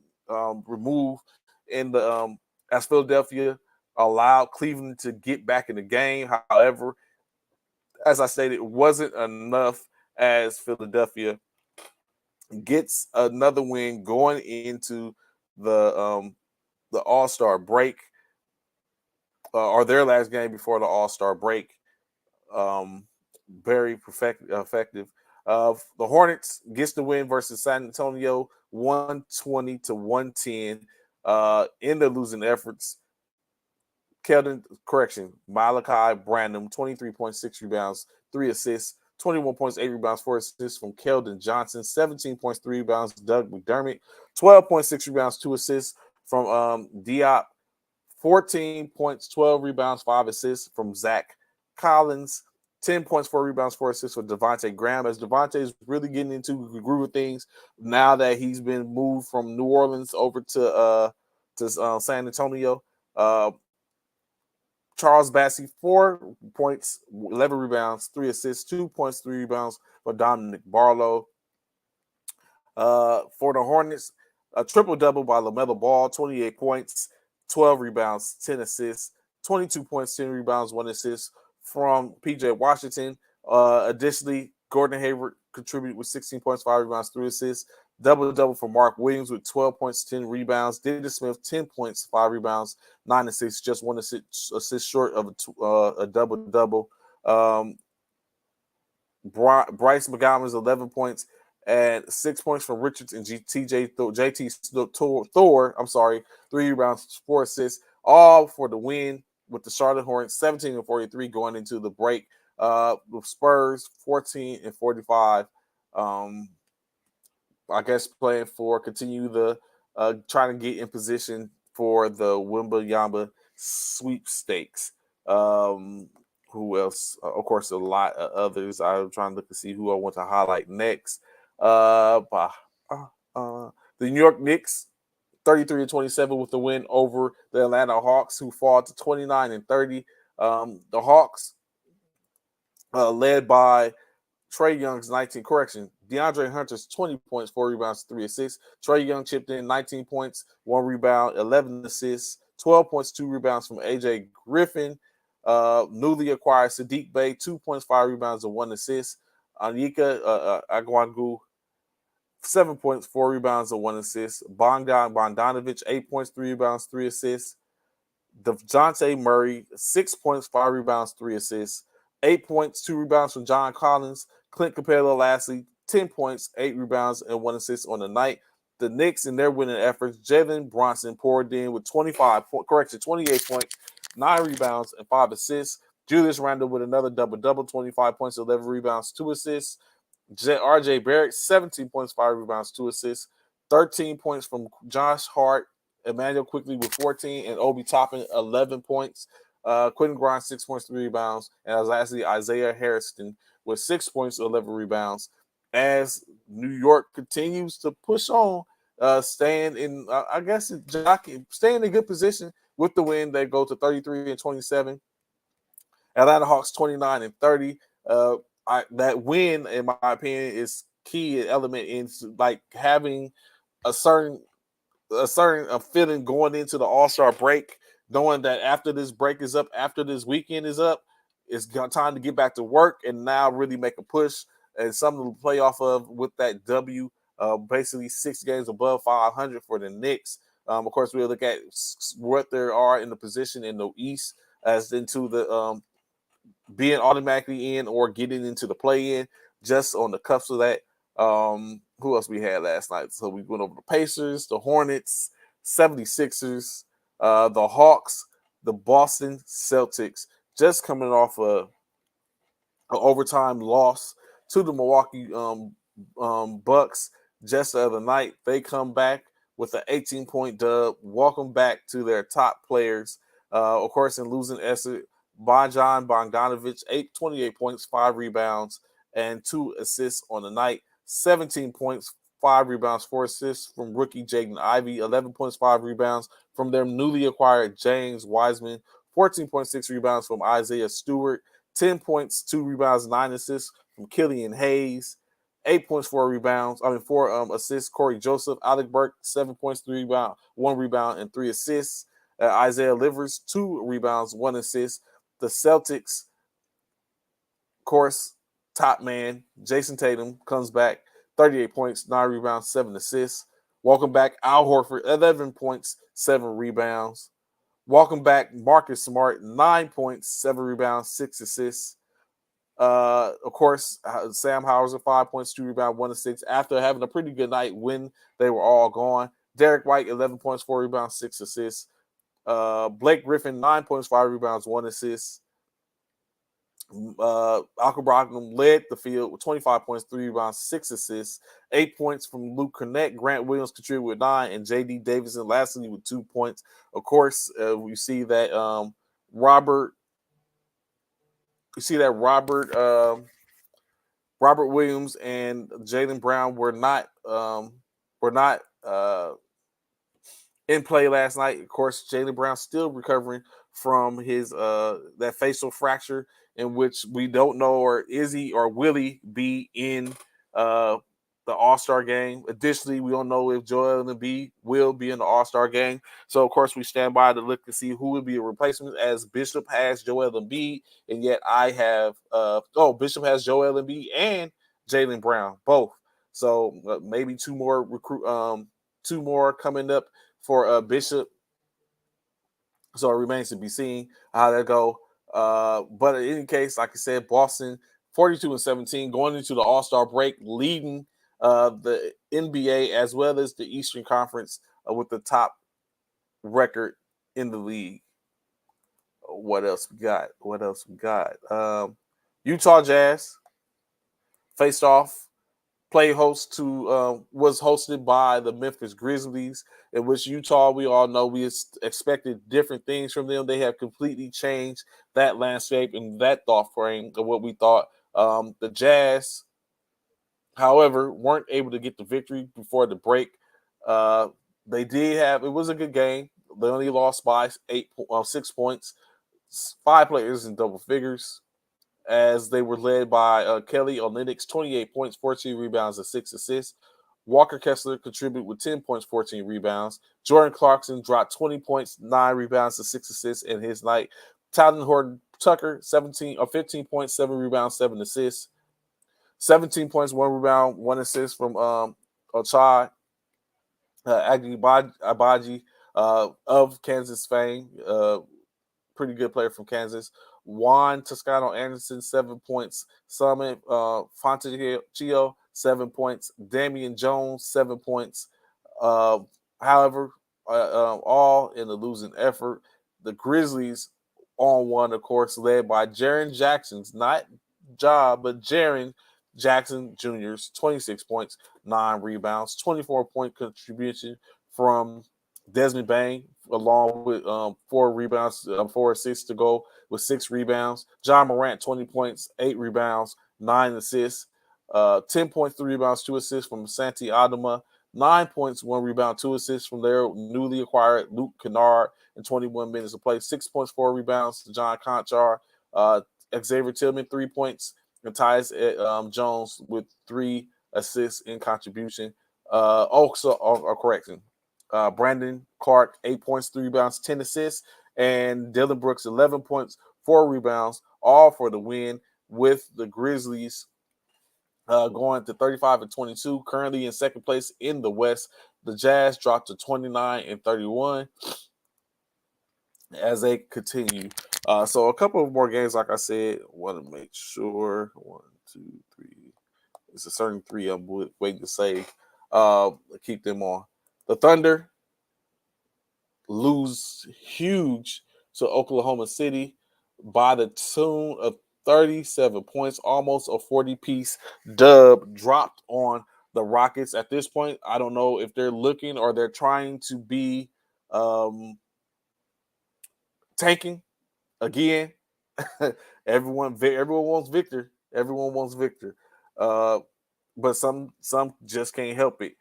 Remove in the as Philadelphia allowed Cleveland to get back in the game. However, as I stated, it wasn't enough as Philadelphia gets another win going into the All-Star break, or their last game before the All-Star break. Very effective. The Hornets gets the win versus San Antonio, 120-110 in the losing efforts. Malachi Branham, 23.6 rebounds, 3 assists, 21 points, 8 rebounds, 4 assists from Keldon Johnson, 17 points, 3 rebounds, Doug McDermott, 12.6 rebounds, 2 assists from Diop, 14 points, 12 rebounds, 5 assists from Zach Collins, 10 points, 4 rebounds, 4 assists for Devontae Graham, as Devontae is really getting into the groove of things now that he's been moved from New Orleans over to San Antonio. Charles Bassey, 4 points, 11 rebounds, 3 assists, 2 points, 3 rebounds for Dominic Barlow. For the Hornets, a triple-double by LaMelo Ball, 28 points, 12 rebounds, 10 assists, 22 points, 10 rebounds, 1 assist from PJ Washington. Additionally, Gordon Hayward contributed with 16 points, 5 rebounds, 3 assists. Double-double for Mark Williams with 12 points, 10 rebounds. Dennis Smith, 10 points, 5 rebounds, 9 assists, just 1 assist short of a double-double. Bryce McGowan's 11 points and 6 points from Richards and JT Thor. 3 rebounds, 4 assists, all for the win with the Charlotte Hornets 17-43 going into the break. With Spurs 14-45. I guess playing for continue the trying to get in position for the Wemba Yamba sweepstakes. Who else? Of course, a lot of others. I'm trying to look to see who I want to highlight next. The New York Knicks, 33-27 with the win over the Atlanta Hawks, who fall to 29-30. The Hawks, led by Trae Young's 19, DeAndre Hunter's 20 points, 4 rebounds, 3 assists. Trae Young chipped in 19 points, 1 rebound, 11 assists, 12 points, 2 rebounds from AJ Griffin. Newly acquired Sadiq Bey, 2 points, 5 rebounds, and 1 assist. Anyika Agwangu, 7 points, 4 rebounds, and 1 assist. Bogdanovich, 8 points, 3 rebounds, 3 assists. DeJounte Murray, 6 points, 5 rebounds, 3 assists. 8 points, 2 rebounds from John Collins. Clint Capella lastly, 10 points, 8 rebounds, and 1 assist on the night. The Knicks, in their winning efforts, Jalen Brunson poured in with 28 points, 9 rebounds, and 5 assists. Julius Randle with another double-double, 25 points, 11 rebounds, 2 assists. RJ Barrett, 17 points, 5 rebounds, 2 assists. 13 points from Josh Hart. Emmanuel Quickly with 14, and Obi Toppin, 11 points. Quentin Grimes, 6 points, 3 rebounds. And lastly, Isaiah Harrison with 6 points, 11 rebounds. As New York continues to push on, staying in, staying in good position with the win. They go to 33-27. Atlanta Hawks 29-30. That win, in my opinion, is key element in like having a certain feeling going into the All-Star break, knowing that after this break is up, after this weekend is up, it's time to get back to work and now really make a push and something to play off of with that W. Basically 6 games above 500 for the Knicks. Of course, we'll look at what there are in the position in the East as into the being automatically in or getting into the play-in, just on the cuffs of that. Who else we had last night? So we went over the Pacers, the Hornets, 76ers, the Hawks, the Boston Celtics, just coming off an overtime loss to the Milwaukee Bucks just the other night. They come back with an 18-point dub. Welcome back to their top players. Of course, in losing Bogdanovich, 28 points, 5 rebounds, and 2 assists on the night. 17 points, 5 rebounds, 4 assists from rookie Jaden Ivey. 11 points, 5 rebounds from their newly acquired James Wiseman. 14.6 rebounds from Isaiah Stewart. 10 points, 2 rebounds, 9 assists from Killian Hayes. 8 points, 4 assists. Corey Joseph. Alec Burke, 7 points, 1 rebound, and 3 assists. Isaiah Livers, 2 rebounds, 1 assist. The Celtics, of course, top man, Jason Tatum comes back, 38 points, 9 rebounds, 7 assists. Welcome back, Al Horford, 11 points, 7 rebounds. Welcome back, Marcus Smart, 9 points, 7 rebounds, 6 assists. Of course, Sam Howard's at 5 points, 2 rebounds, 1 assist. After having a pretty good night when they were all gone. Derek White, 11 points, 4 rebounds, 6 assists. Blake Griffin, 9 points, 5 rebounds, 1 assist. Malcolm Brogdon led the field with 25 points, 3 rebounds, 6 assists. 8 points from Luke Cornett. Grant Williams contributed with 9, and J.D. Davidson lastly with 2 points. Of course, we see that Robert Williams and Jaylen Brown were not in play last night. Of course, Jaylen Brown still recovering from his that facial fracture, in which we don't know, or is he or will he be in the All-Star game. Additionally, we don't know if Joel Embiid will be in the All-Star game. So, of course, we stand by to look to see who would be a replacement, as Bishop has Joel Embiid, and yet I have Bishop has Joel Embiid and Jaylen Brown, both. So maybe two more coming up for Bishop. So it remains to be seen how that go. But in any case, like I said, Boston 42-17 going into the All-Star break, leading the NBA as well as the Eastern Conference with the top record in the league. What else we got? Utah Jazz faced off was hosted by the Memphis Grizzlies, in which Utah, we all know we expected different things from them. They have completely changed that landscape and that thought frame of what we thought. The Jazz, however, weren't able to get the victory before the break. They did have, it was a good game. They only lost by 6 points, 5 players in double figures, as they were led by Kelly Olynyk, 28 points, 14 rebounds, and 6 assists. Walker Kessler contributed with 10 points, 14 rebounds. Jordan Clarkson dropped 20 points, 9 rebounds, and 6 assists in his night. Tyler Horton Tucker, 15 points, 7 rebounds, 7 assists. 17 points, 1 rebound, 1 assist from Ochai Agbaji of Kansas fame. Pretty good player from Kansas. Juan Toscano Anderson, 7 points. Summit Fontecchio, 7 points. Damian Jones, 7 points. However, all in a losing effort. The Grizzlies on one, of course, led by Jaren Jackson's, not Ja, but Jaren Jackson Jr.'s 26 points, 9 rebounds, 24-point contribution from Desmond Bain, along with 4 rebounds, 4 assists to go with 6 rebounds. John Morant, 20 points, 8 rebounds, 9 assists. 10 points, 3 rebounds, 2 assists from Santi Adama. 9 points, 1 rebound, 2 assists from their newly acquired Luke Kennard in 21 minutes of play. 6 points, 4 rebounds to John Conchar. Xavier Tillman, 3 points. And Tyus Jones with 3 assists in contribution. Correction. Brandon Clark, 8 points, 3 rebounds, 10 assists. And Dylan Brooks, 11 points, 4 rebounds, all for the win, with the Grizzlies going to 35-22, currently in second place in the West. The Jazz dropped to 29-31 as they continue. So a couple of more games, like I said, want to make sure. 1, 2, 3. It's a certain 3 I'm waiting to save. Keep them on. The Thunder lose huge to Oklahoma City by the tune of 37 points, almost a 40-piece dub dropped on the Rockets. At this point, I don't know if they're looking or they're trying to be tanking again. Everyone wants Victor. Everyone wants Victor. But some just can't help it.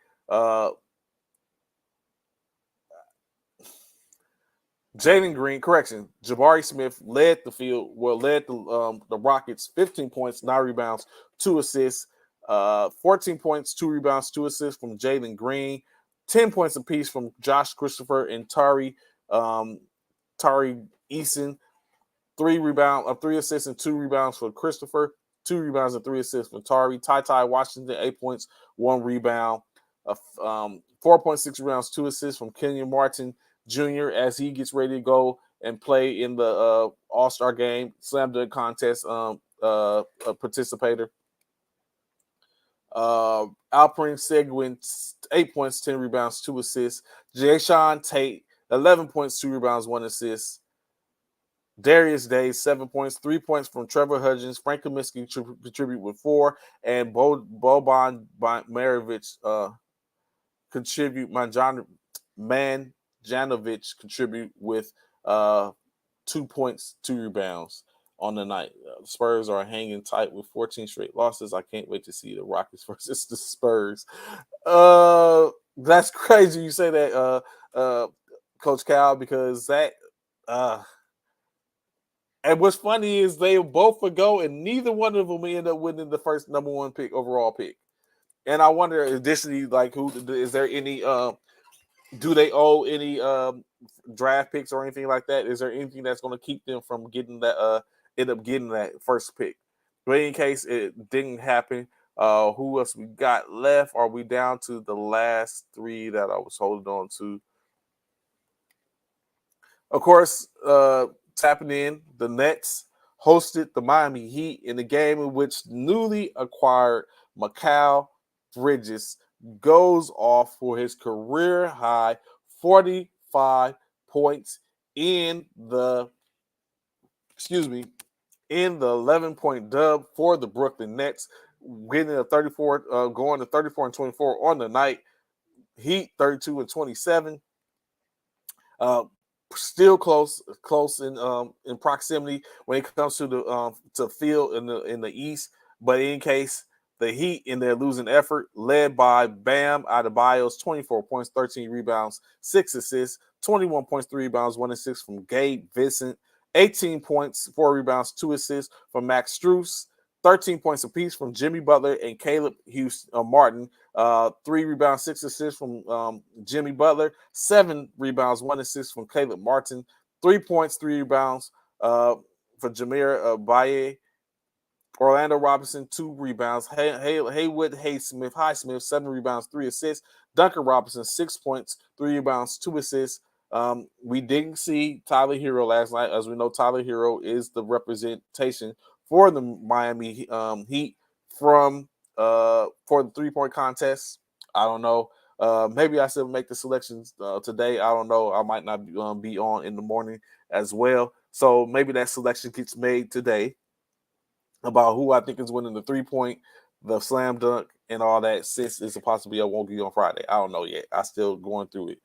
Jabari Smith led the Rockets, 15 points, 9 rebounds, 2 assists, 14 points, 2 rebounds, 2 assists from Jalen Green, 10 points apiece from Josh Christopher and Tari Eason, 3 assists and 2 rebounds for Christopher, 2 rebounds and 3 assists for Tari. Ty Washington, 8 points, 1 rebound, 4.6 rebounds, 2 assists from Kenyon Martin Jr. as he gets ready to go and play in the All-Star game, slam dunk contest participator. Alperen Seguin, 8 points, 10 rebounds, 2 assists. Jayshawn Tate, 11 points, 2 rebounds, 1 assist. Darius Day, 7 points, 3 points from Trevor Hudgens. Frank Kaminsky contribute with 4, and Boban Marjanovic contribute. Manjanovic contribute with 2 points, 2 rebounds on the night. The Spurs are hanging tight with 14 straight losses. I can't wait to see the Rockets versus the Spurs. That's crazy you say that, Coach Cal, because that and what's funny is they both would go and neither one of them end up winning the first number 1 pick, overall pick. And I wonder, additionally, like, who is there any do they owe any draft picks or anything like that? Is there anything that's going to keep them from getting that end up getting that first pick? But in case it didn't happen, who else we got left? Are we down to the last 3 that I was holding on to? Of course, tapping in, the Nets hosted the Miami Heat in the game in which newly acquired Mikal Bridges goes off for his career high 45 points in the 11-point dub for the Brooklyn Nets. getting a 34, going to 34-24 on the night. Heat 32-27. Still close in proximity when it comes to the field in the East. But in case the Heat in their losing effort, led by Bam Adebayo's 24 points, 13 rebounds, 6 assists, 21 points, 3 rebounds, 1 assist from Gabe Vincent, 18 points, 4 rebounds, 2 assists from Max Strus, 13 points apiece from Jimmy Butler and Caleb Martin. 3 rebounds, 6 assists from Jimmy Butler, 7 rebounds, 1 assist from Caleb Martin, 3 points, 3 rebounds for Jameer Baye. Orlando Robinson, 2 rebounds. Haywood Highsmith, 7 rebounds, 3 assists. Duncan Robinson, 6 points, 3 rebounds, 2 assists. We didn't see Tyler Hero last night. As we know, Tyler Hero is the representation for the Miami Heat for the 3-point contest. I don't know. Maybe I should make the selections today. I don't know. I might not be on in the morning as well. So maybe that selection gets made today about who I think is winning the 3-point, the slam dunk, and all that, since it's a possibility I won't be on Friday. I don't know yet. I'm still going through it.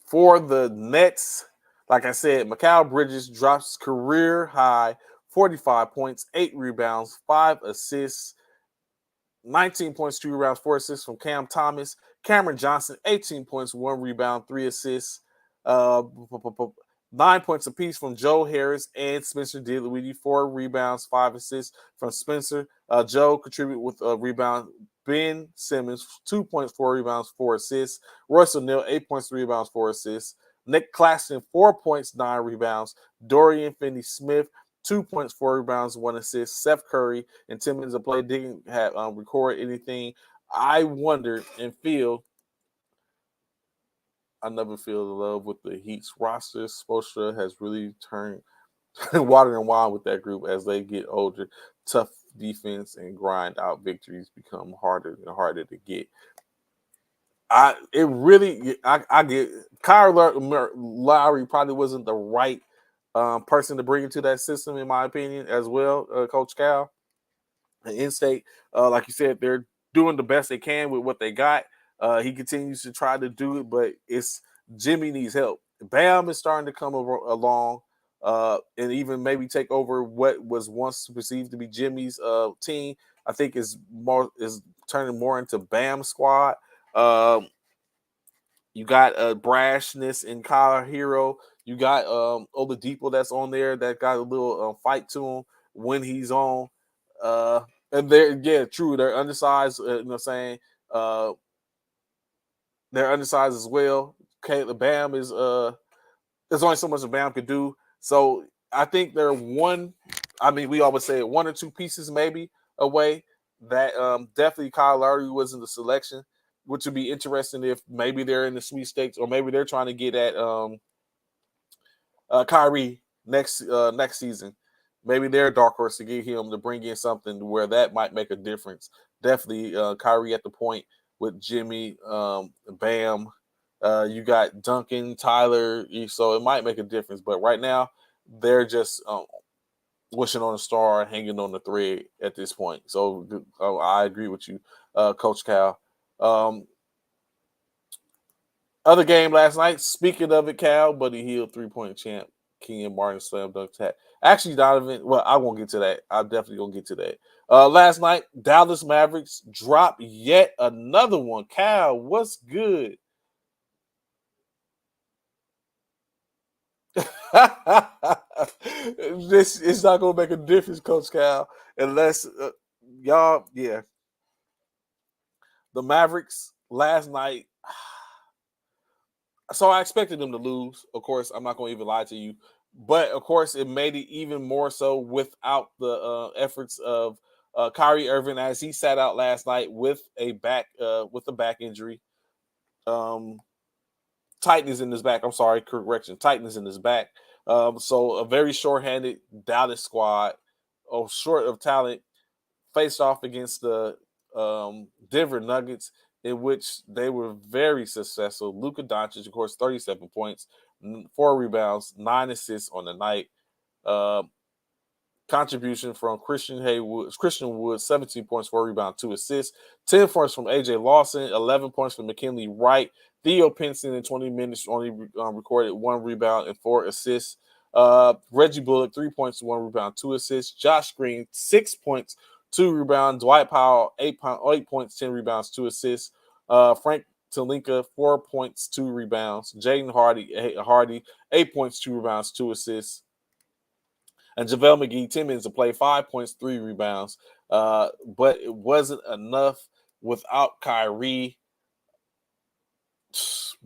For the Nets, like I said, Mikal Bridges drops career high 45 points, 8 rebounds, 5 assists, 19 points, 2 rebounds, 4 assists from Cam Thomas. Cameron Johnson, 18 points, 1 rebound, 3 assists. 9 points apiece from Joe Harris and Spencer Dinwiddie, 4 rebounds, 5 assists from Spencer. Joe contributed with a rebound. Ben Simmons, 2 points, 4 rebounds, 4 assists. Royce O'Neal, 8 points, 3 rebounds, 4 assists. Nick Claxton, 4 points, 9 rebounds. Dorian Finney-Smith, 2 points, 4 rebounds, 1 assist. Seth Curry and 10 minutes of play didn't have record anything. I wonder and feel I never feel the love with the Heat's roster. Spoelstra has really turned water and wine with that group as they get older. Tough defense and grind out victories become harder and harder to get. I get Kyle Lowry probably wasn't the right person to bring into that system, in my opinion, as well, Coach Cal. And in-state, like you said, they're doing the best they can with what they got. He continues to try to do it, but it's Jimmy needs help. Bam is starting to come along and even maybe take over what was once perceived to be Jimmy's team. I think is turning more into Bam squad. You got brashness in Kyle Hero. You got Oladipo that's on there that got a little fight to him when he's on. And they're true. They're undersized. You know what I'm saying? They're undersized as well. Caleb Bam is there's only so much a Bam could do. So I think they're one. I mean, we always say 1 or 2 pieces maybe away. That definitely Kyle Lowry was in the selection, which would be interesting if maybe they're in the sweepstakes or maybe they're trying to get at Kyrie next season. Maybe they're a dark horse to get him to bring in something where that might make a difference. Definitely Kyrie at the point with Jimmy, Bam. You got Duncan, Tyler, so it might make a difference. But right now, they're just wishing on a star, hanging on the thread at this point. So I agree with you, Coach Cal. Other game last night, speaking of it, Cal, Buddy Hield, 3-point champ, Kenyon Martin slam dunk tap. Actually, Donovan, well, I won't get to that. I'm definitely going to get to that. Last night, Dallas Mavericks dropped yet another one. Cal, what's good? This is not going to make a difference, Coach Cal, unless y'all, yeah. The Mavericks last night, so I expected them to lose. Of course, I'm not going to even lie to you. But, of course, it made it even more so without the efforts of Kyrie Irving as he sat out last night with a back injury. Tightness in his back. I'm sorry, correction. Tightness in his back. So a very short-handed Dallas squad, short of talent, faced off against the Denver Nuggets. in which they were very successful. Luka Doncic, of course, 37 points, 4 rebounds, 9 assists on the night. Contribution from Christian Wood, 17 points, 4 rebounds, 2 assists. 10 points from AJ Lawson, 11 points from McKinley Wright. Theo Pinson in 20 minutes only recorded 1 rebound and 4 assists. Reggie Bullock, 3 points, 1 rebound, 2 assists. Josh Green, 6 points, 2 rebounds. Dwight Powell, 8 points, 10 rebounds, 2 assists. Frank Talinka, 4 points, 2 rebounds. Jaden Hardy, 8 points, 2 rebounds, 2 assists. And JaVale McGee, 10 minutes to play, 5 points, 3 rebounds. But it wasn't enough without Kyrie.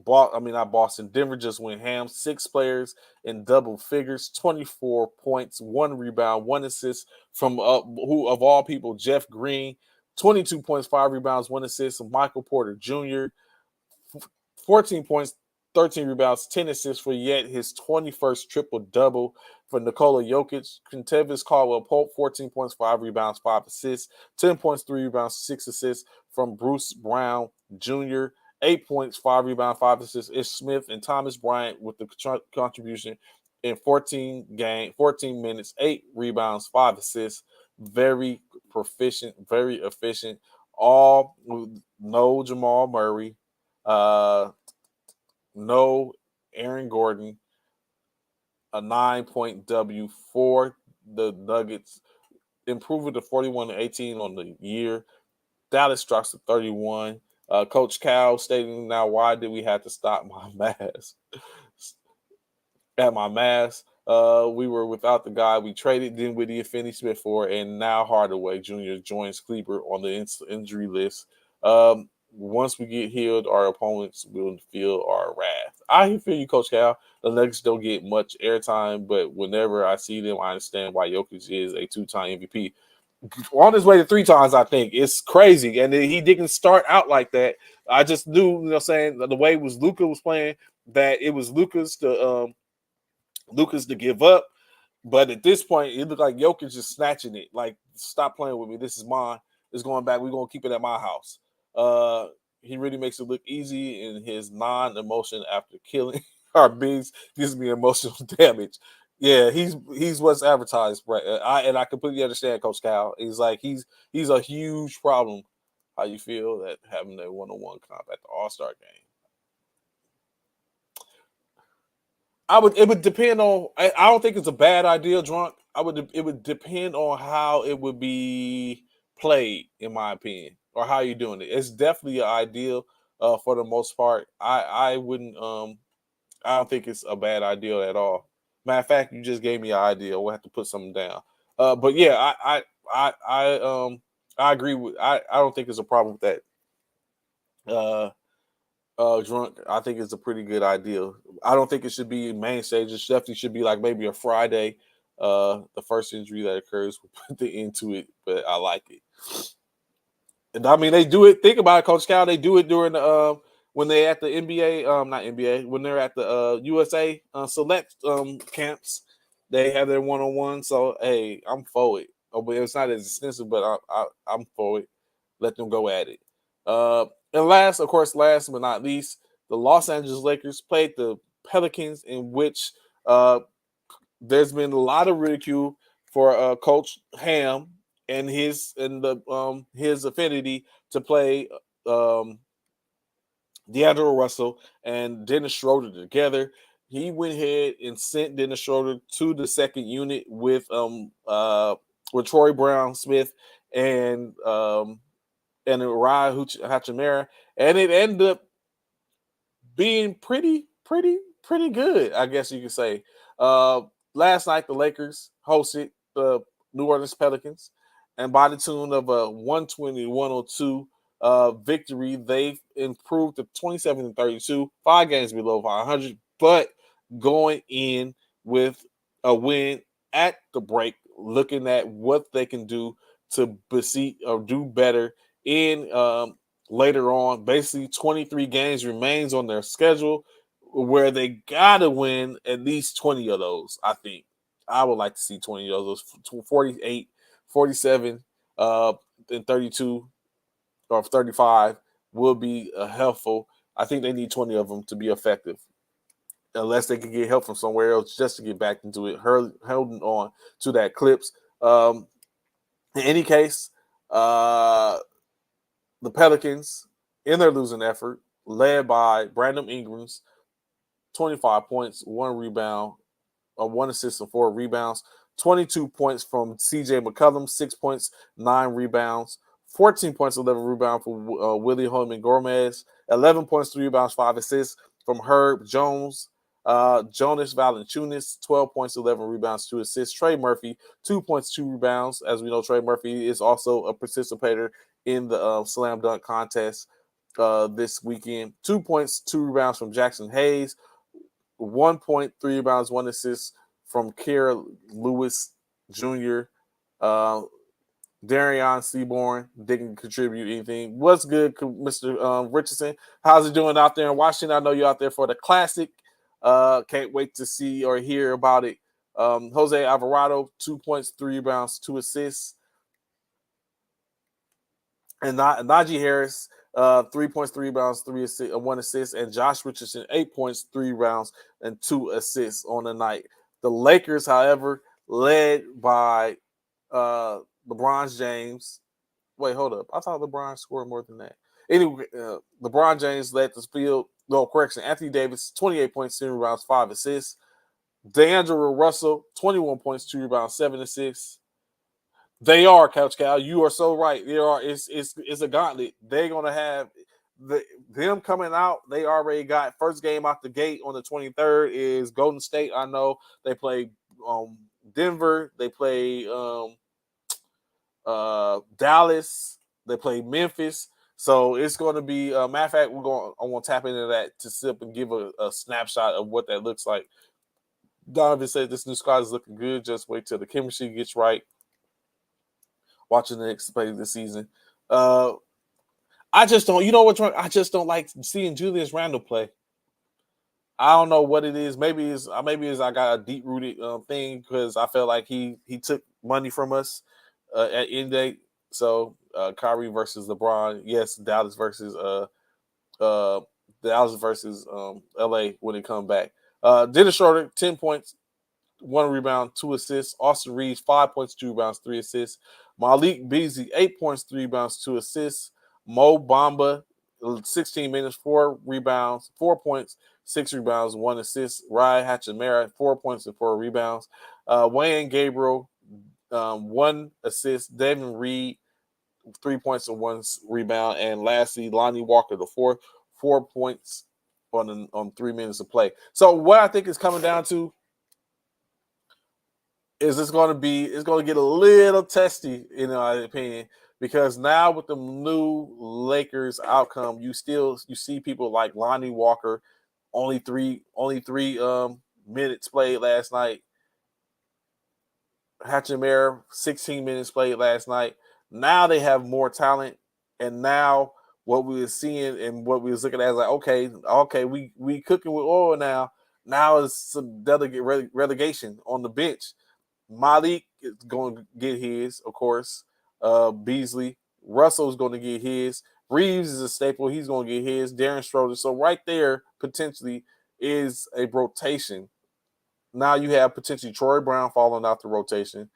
Not Boston. Denver just went ham. 6 players in double figures, 24 points, 1 rebound, 1 assist from who of all people, Jeff Green, 22 points, 5 rebounds, 1 assist from Michael Porter Jr., 14 points, 13 rebounds, 10 assists for yet his 21st triple-double for Nikola Jokic. Kentavious Caldwell-Pope, 14 points, 5 rebounds, 5 assists, 10 points, 3 rebounds, 6 assists from Bruce Brown Jr., 8 points, 5 rebounds, 5 assists. Ish Smith and Thomas Bryant with the contribution in 14 minutes, 8 rebounds, 5 assists. Very proficient, very efficient. All no Jamal Murray. No Aaron Gordon, a 9-point W for the Nuggets, improving to 41-18 on the year. Dallas drops to 31. Coach Cal stating, now why did we have to stop my mask? At my mask, we were without the guy we traded Dinwiddie and Finney-Smith for, and now Hardaway Jr. joins Kleber on the injury list. Once we get healed, our opponents will feel our wrath. I feel you, Coach Cal. The Nuggets don't get much airtime, but whenever I see them, I understand why Jokic is a 2-time MVP. On his way to 3 times, I think. It's crazy. And he didn't start out like that. I just knew, the way Luka was playing, that it was Luka's to give up. But at this point, it looked like Jokic just snatching it. Like, stop playing with me. This is mine. It's going back. We're going to keep it at my house. He really makes it look easy in his non-emotion after killing our beings. Gives me emotional damage. Yeah, he's what's advertised, right? I completely understand Coach Cal. He's like he's a huge problem. How you feel that having that one-on-one comp at the All-Star game? It would depend on. I don't think it's a bad idea, Drunk. It would depend on how it would be played, in my opinion, or how you're doing it. It's definitely an ideal for the most part. I wouldn't. I don't think it's a bad idea at all. Matter of fact, you just gave me an idea. We'll have to put something down. But yeah, I agree with. I don't think it's a problem with that. Drunk. I think it's a pretty good idea. I don't think it should be main stage. It definitely should be like maybe a Friday. The first injury that occurs will put the end to it, but I like it. And I mean, they do it. Think about it, Coach Cal. They do it during the when they at the NBA, not NBA, when they're at the USA select camps. They have their one-on-one. So hey, I'm for it. Oh, but it's not as extensive, but I'm for it. Let them go at it. And last but not least, the Los Angeles Lakers played the Pelicans, in which there's been a lot of ridicule for Coach Ham and his affinity to play D'Angelo Russell and Dennis Schroeder together. He went ahead and sent Dennis Schroeder to the second unit with Troy Brown Smith and Uriah Hachimura, and it ended up being pretty good, I guess you could say. Last night, the Lakers hosted the New Orleans Pelicans, and by the tune of a 120-102 victory, they improved to 27-32, 5 games below 500, but going in with a win at the break, looking at what they can do to beseech or do better in later on. Basically, 23 games remains on their schedule where they gotta win at least 20 of those. I think I would like to see 20 of those, 48, 47, and 32 or 35. will be helpful. I think they need 20 of them to be effective, unless they can get help from somewhere else just to get back into it, holding on to that clips. In any case, the Pelicans, in their losing effort, led by Brandon Ingram's 25 points, 1 rebound, 1 assist, and 4 rebounds. 22 points from CJ McCollum, 6 points, 9 rebounds. 14 points, 11 rebounds for Willie Holman Gomez. 11 points, 3 rebounds, 5 assists from Herb Jones. Jonas Valanciunas, 12 points, 11 rebounds, 2 assists. Trey Murphy, 2 points, 2 rebounds. As we know, Trey Murphy is also a participator in the slam dunk contest this weekend. 2 points, 2 rebounds from Jackson Hayes. 1 point, 3 rebounds, 1 assist from Kira Lewis Jr. Darion Seaborn didn't contribute anything. What's good, Mr. Richardson? How's it doing out there in Washington? I know you're out there for the Classic. Can't wait to see or hear about it. Jose Alvarado, 2 points, 3 rebounds, 2 assists. And Najee Harris, 3 points, 3 rebounds, 1 assist. And Josh Richardson, 8 points, 3 rebounds, and 2 assists on the night. The Lakers, however, led by LeBron James. Wait, hold up. I thought LeBron scored more than that. Anyway, LeBron James led the field. No, correction. Anthony Davis, 28 points, 10 rebounds, 5 assists. D'Angelo Russell, 21 points, 2 rebounds, 7 assists. They are, Couch Cal. You are so right. They are. It's a gauntlet. They're gonna have them coming out. They already got first game out the gate on the 23rd is Golden State. I know they play Denver. They play Dallas. They play Memphis. So it's going to be. Matter of fact, I want to tap into that to sip and give a snapshot of what that looks like. Donovan said this new squad is looking good. Just wait till the chemistry gets right. Watching the next play this season. I just don't, I just don't like seeing Julius Randle play. I don't know what it is. Maybe it's I got a deep-rooted thing because I felt like he took money from us at end date. So Kyrie versus LeBron. Yes, Dallas versus LA when it come back. Dennis Schroeder, 10 points, 1 rebound, 2 assists. Austin Reeves, 5 points, 2 rebounds, 3 assists. Malik Beasley, 8 points, 3 rebounds, 2 assists. Mo Bamba, 16 minutes, 4 rebounds, 4 points, 6 rebounds, 1 assist. Ryan Hachimura, 4 points and 4 rebounds. Wayne Gabriel, 1 assist. Devin Reed, 3 points and 1 rebound. And lastly, Lonnie Walker, the 4 points on 3 minutes of play. So what I think is coming down to is it's going to get a little testy, in my opinion, because now with the new Lakers outcome, you see people like Lonnie Walker, only three minutes played last night. Hachimura, 16 minutes played last night. Now they have more talent, and now what we were seeing and what we was looking at is like, okay, we cooking with oil now. Now it's some delegate relegation on the bench. Malik is going to get his, of course. Beasley. Russell's going to get his. Reeves is a staple. He's going to get his. Darren Schroeder. So right there, potentially, is a rotation. Now you have potentially Troy Brown falling out the rotation.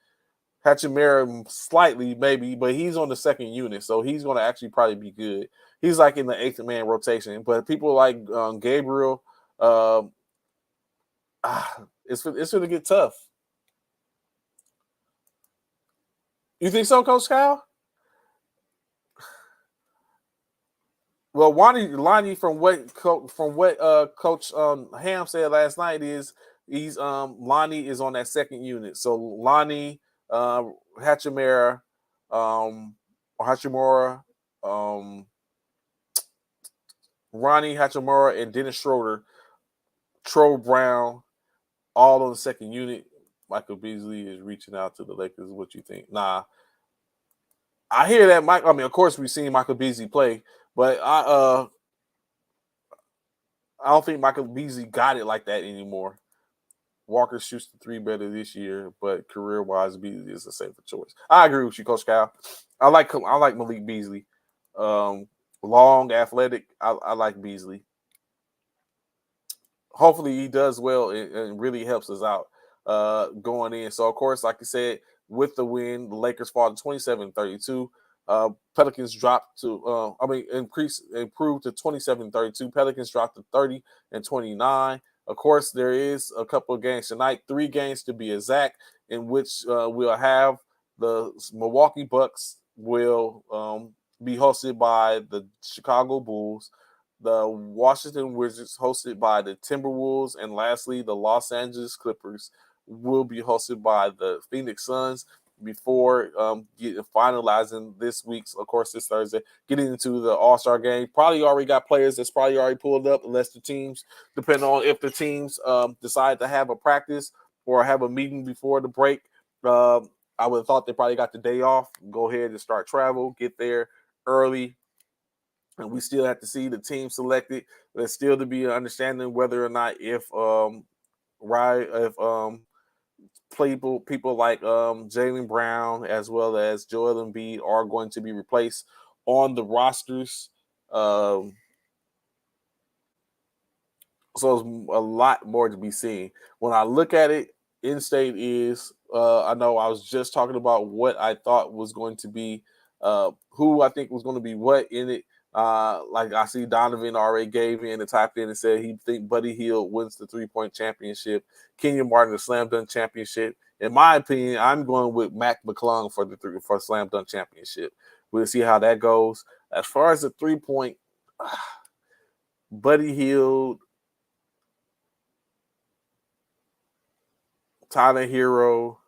Hachimura slightly, maybe, but he's on the second unit, so he's going to actually probably be good. He's like in the 8th-man rotation. But people like Gabriel, it's going to get tough. You think so, Coach Kyle? Well, Lonnie, from what Coach Ham said last night is Lonnie is on that second unit. So Lonnie, Hachimura, Ronnie Hachimura, and Dennis Schroeder, Troy Brown, all on the second unit. Michael Beasley is reaching out to the Lakers. What you think? Nah. I hear that, Mike. I mean, of course, we've seen Michael Beasley play, but I don't think Michael Beasley got it like that anymore. Walker shoots the 3 better this year, but career-wise, Beasley is a safer choice. I agree with you, Coach Kyle. I like Malik Beasley. long, athletic. I like Beasley. Hopefully he does well and really helps us out going in. So, of course, like I said, with the win, the Lakers fall to 27-32. Pelicans dropped to, improved to 27-32. Pelicans dropped to 30-29. Of course, there is a couple of games tonight, 3 games to be exact, in which we'll have the Milwaukee Bucks will be hosted by the Chicago Bulls, the Washington Wizards hosted by the Timberwolves, and lastly, the Los Angeles Clippers will be hosted by the Phoenix Suns before finalizing this week's, of course, this Thursday, getting into the All-Star game. Probably already got players that's probably already pulled up, unless the teams, depending on if the teams decide to have a practice or have a meeting before the break. I would have thought they probably got the day off. Go ahead and start travel, get there early. And we still have to see the team selected. There's still to be an understanding whether or not if people like Jaylen Brown as well as Joel Embiid are going to be replaced on the rosters. So there's a lot more to be seen. When I look at it, in-state is I know I was just talking about what I thought was going to be who I think was going to be what in it. Like I see Donovan already gave in and typed in and said he think Buddy Hield wins the 3-point championship, Kenyon Martin the slam dunk championship. In my opinion, I'm going with Mac McClung for slam dunk championship. We'll see how that goes. As far as the 3-point, Buddy Hield, Tyler Hero,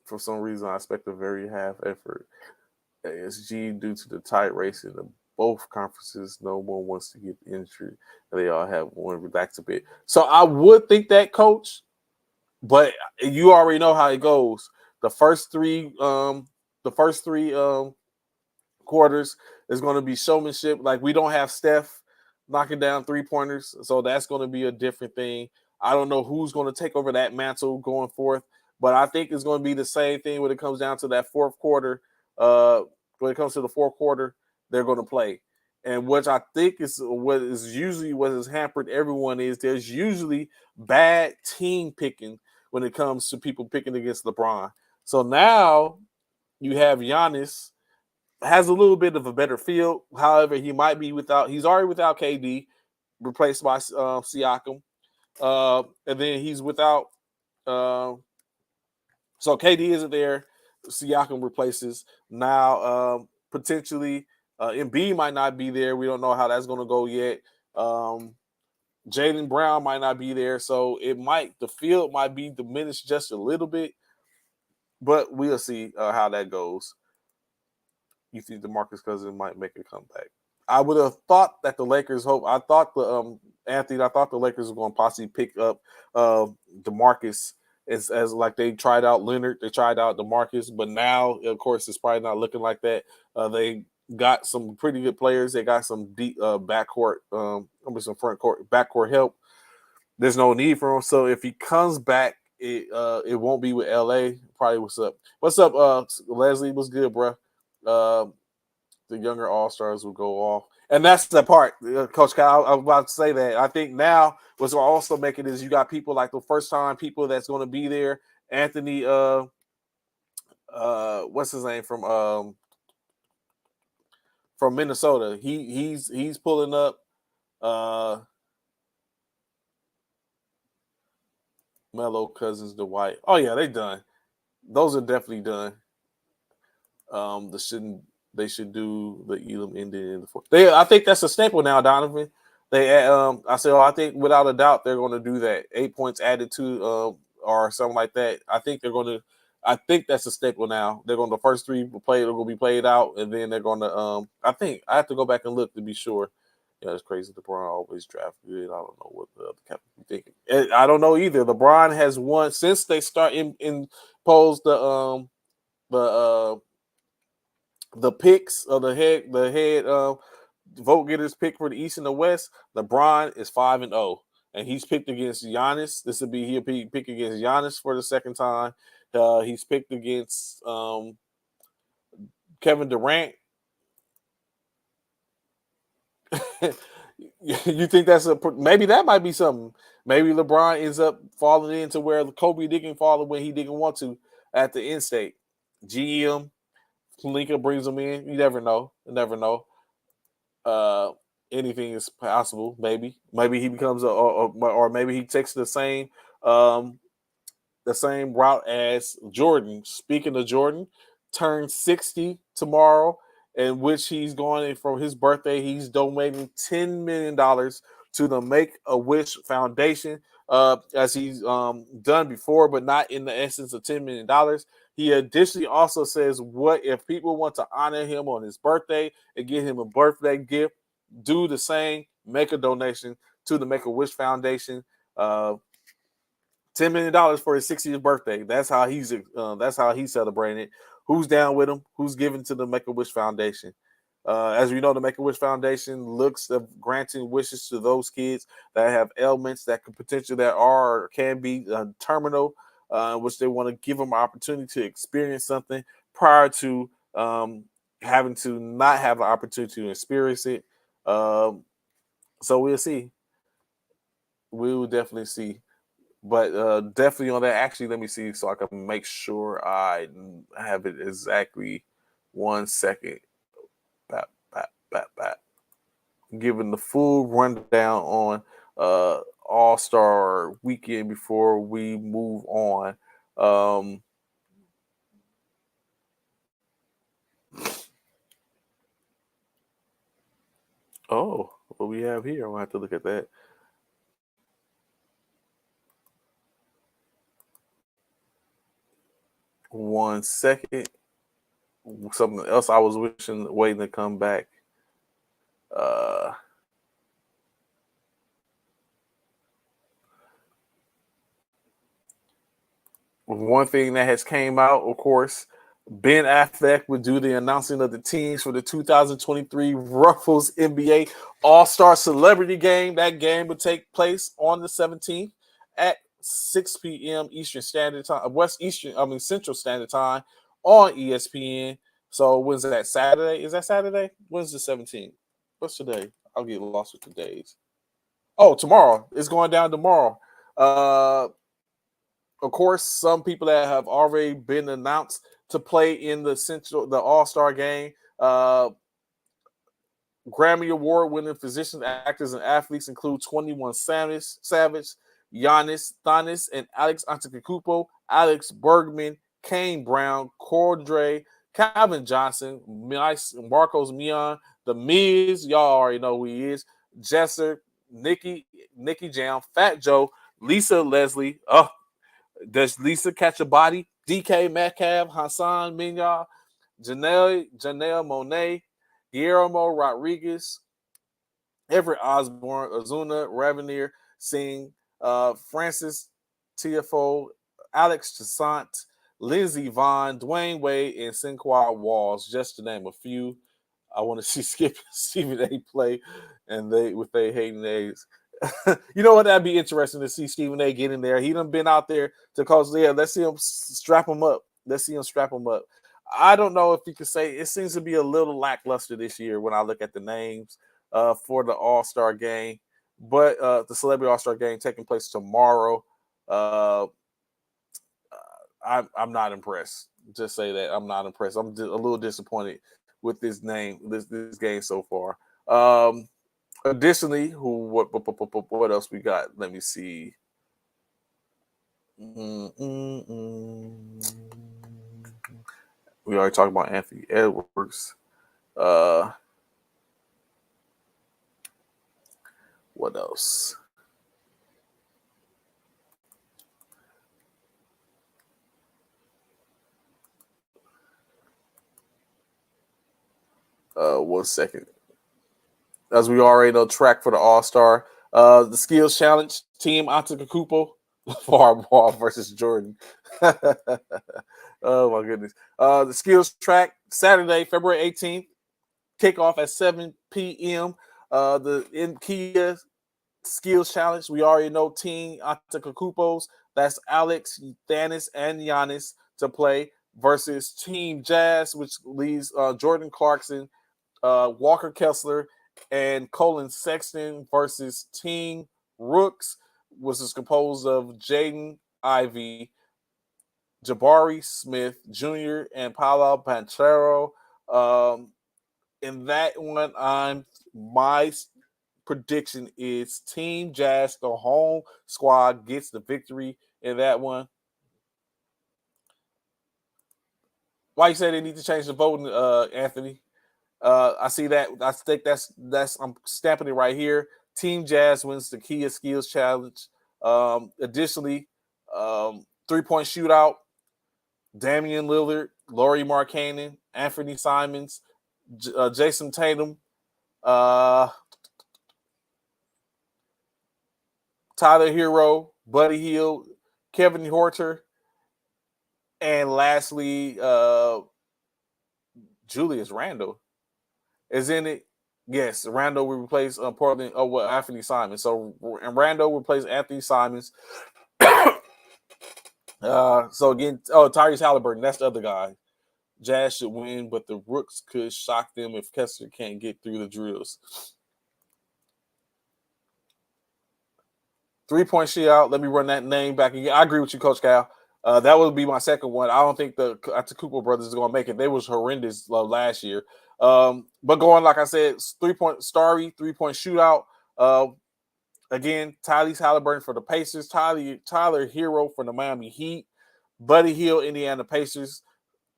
for some reason I expect a very half effort. ASG due to the tight race in both conferences, no one wants to get injured. They all have one relax a bit. So I would think that, coach, but you already know how it goes. The first three quarters is going to be showmanship. Like, we don't have Steph knocking down 3-pointers, so that's going to be a different thing. I don't know who's going to take over that mantle going forth, but I think it's going to be the same thing when it comes down to that fourth quarter. When it comes to the fourth quarter, they're going to play. And which I think is what has hampered everyone is there's usually bad team picking when it comes to people picking against LeBron. So now you have Giannis, has a little bit of a better field. However, he's already without KD, replaced by Siakam. And then he's without, so KD isn't there. Siakam replaces. Now, potentially, Embiid might not be there. We don't know how that's going to go yet. Jaylen Brown might not be there. So the field might be diminished just a little bit, but we'll see how that goes. You think DeMarcus Cousins might make a comeback? I would have thought that the Lakers I thought the Lakers were going to possibly pick up DeMarcus as like they tried out Leonard, they tried out DeMarcus, but now, of course, it's probably not looking like that. They got some pretty good players. They got some deep backcourt, some front court, backcourt help. There's no need for him. So if he comes back, it won't be with LA. Probably what's up, Leslie? What's good, bro? The younger all-stars will go off. And that's the part, Coach Kyle, I was about to say that. I think now what's going to also make it is you got people like the first-time people that's going to be there. Anthony, what's his name from Minnesota? He's pulling up. Melo, Cousins, Dwight. Oh yeah, they done. Those are definitely done. They should do the Elam ending in the fourth. I think that's a staple now, Donovan. I think without a doubt they're going to do that. 8 points added to or something like that. I think that's a staple now. They're going to, the first three they're going to be played out, and then they're going to. I think I have to go back and look to be sure. Yeah, it's crazy. LeBron always draft good. I don't know what the other captain be thinking. I don't know either. LeBron has won since they start imposed the picks of the head vote getters pick for the East and the West. LeBron is 5-0, and he's picked against Giannis. He'll pick against Giannis for the second time. He's picked against Kevin Durant. You think that's maybe that might be something? Maybe LeBron ends up falling into where Kobe didn't fall when he didn't want to at the end state. GM, Pelinka brings him in. You never know. You never know. Anything is possible. Maybe he becomes or maybe he takes the same route as Jordan. Speaking of Jordan, turns 60 tomorrow, in which he's going for his birthday. He's donating $10 million to the Make-A-Wish Foundation, as he's done before, but not in the essence of $10 million. He additionally also says, what if people want to honor him on his birthday and give him a birthday gift, do the same, make a donation to the Make-A-Wish Foundation. $10 million for his 60th birthday. That's how he's celebrating it. Who's down with him? Who's giving to the Make-A-Wish Foundation? As we know, the Make-A-Wish Foundation looks at granting wishes to those kids that have ailments that could potentially can be terminal, which they want to give them an opportunity to experience something prior to having to not have an opportunity to experience it. So we'll see. We will definitely see. But definitely on that, actually, let me see so I can make sure I have it exactly 1 second. Giving the full rundown on All-Star Weekend before we move on. Oh, what we have here, I'll have to look at that. One second. Something else I was waiting to come back. One thing that has came out, of course, Ben Affleck would do the announcing of the teams for the 2023 Ruffles NBA All-Star Celebrity Game. That game would take place on the 17th at 6 p.m. Eastern Standard Time, Central Standard Time on ESPN. So when's that? Saturday? Is that Saturday? When's the 17th? What's today? I'll get lost with the days. Oh, tomorrow. It's going down tomorrow. Of course, some people that have already been announced to play in the All-Star game. Grammy Award-winning physicians, actors, and athletes include 21 Savage, Giannis, Thanis, and Alex Antetokounmpo, Alex Bergman, Kane Brown, Cordray, Calvin Johnson, Marcos Mion, The Miz, y'all already know who he is, Jesser, Nicky Jam, Fat Joe, Lisa Leslie. Does Lisa catch a body? DK Metcalf, Hassan Minyard, Janelle Monet, Guillermo Rodriguez, Everett Osborne, Azuna Ravenier Singh, Francis Tiafoe, Alex Toussaint, Lindsey Vaughn, Dwayne Wade, and Sinqua Walls, just to name a few. I want to see Skip Stephen A play, and with they hating A's. You know what? That'd be interesting to see Stephen A get in there. He done been out there to cause. Yeah, let's see him strap him up. I don't know if you could say it seems to be a little lackluster this year when I look at the names for the All-Star game, but the Celebrity All-Star game taking place tomorrow. I'm not impressed. Just say that I'm not impressed. I'm a little disappointed with this game so far. Additionally, what else we got? Let me see. We already talked about Anthony Edwards. What else? One second. As we already know, track for the All-Star. The Skills Challenge, Team Antetokounmpo, Ball versus Jordan. Oh, my goodness. The Skills Track, Saturday, February 18th. Kickoff at 7 p.m. The Kia Skills Challenge, we already know Team Antetokounmpo's. That's Alex, Thanis, and Giannis to play. versus Team Jazz, which leaves Jordan Clarkson, Walker Kessler, and Colin Sexton versus Team Rooks, which is composed of Jaden Ivey, Jabari Smith Jr., and Paulo Banchero. In that one, my prediction is Team Jazz, the home squad, gets the victory in that one. Why you say they need to change the voting, Anthony? I see that. I think that's I'm stamping it right here. Team Jazz wins the Kia Skills Challenge. Additionally, 3-point shootout. Damian Lillard, Lauri Markkanen, Anthony Simons, Jason Tatum, Tyler Hero, Buddy Hield, Kevin Horter, and lastly, Julius Randle is in it. Yes, Randle will replace Portland. Anthony Simons. So and Randle replace Anthony Simons. So again, Tyrese Halliburton. That's the other guy. Jazz should win, but the Rooks could shock them if Kessler can't get through the drills. 3-point shootout. Let me run that name back again. I agree with you, Coach Cal. That would be my second one. I don't think the Cooper brothers is going to make it. They was horrendous last year. But going, like I said, 3-point shootout. Again, Tyrese Halliburton for the Pacers, Tyler Hero for the Miami Heat, Buddy Hield, Indiana Pacers,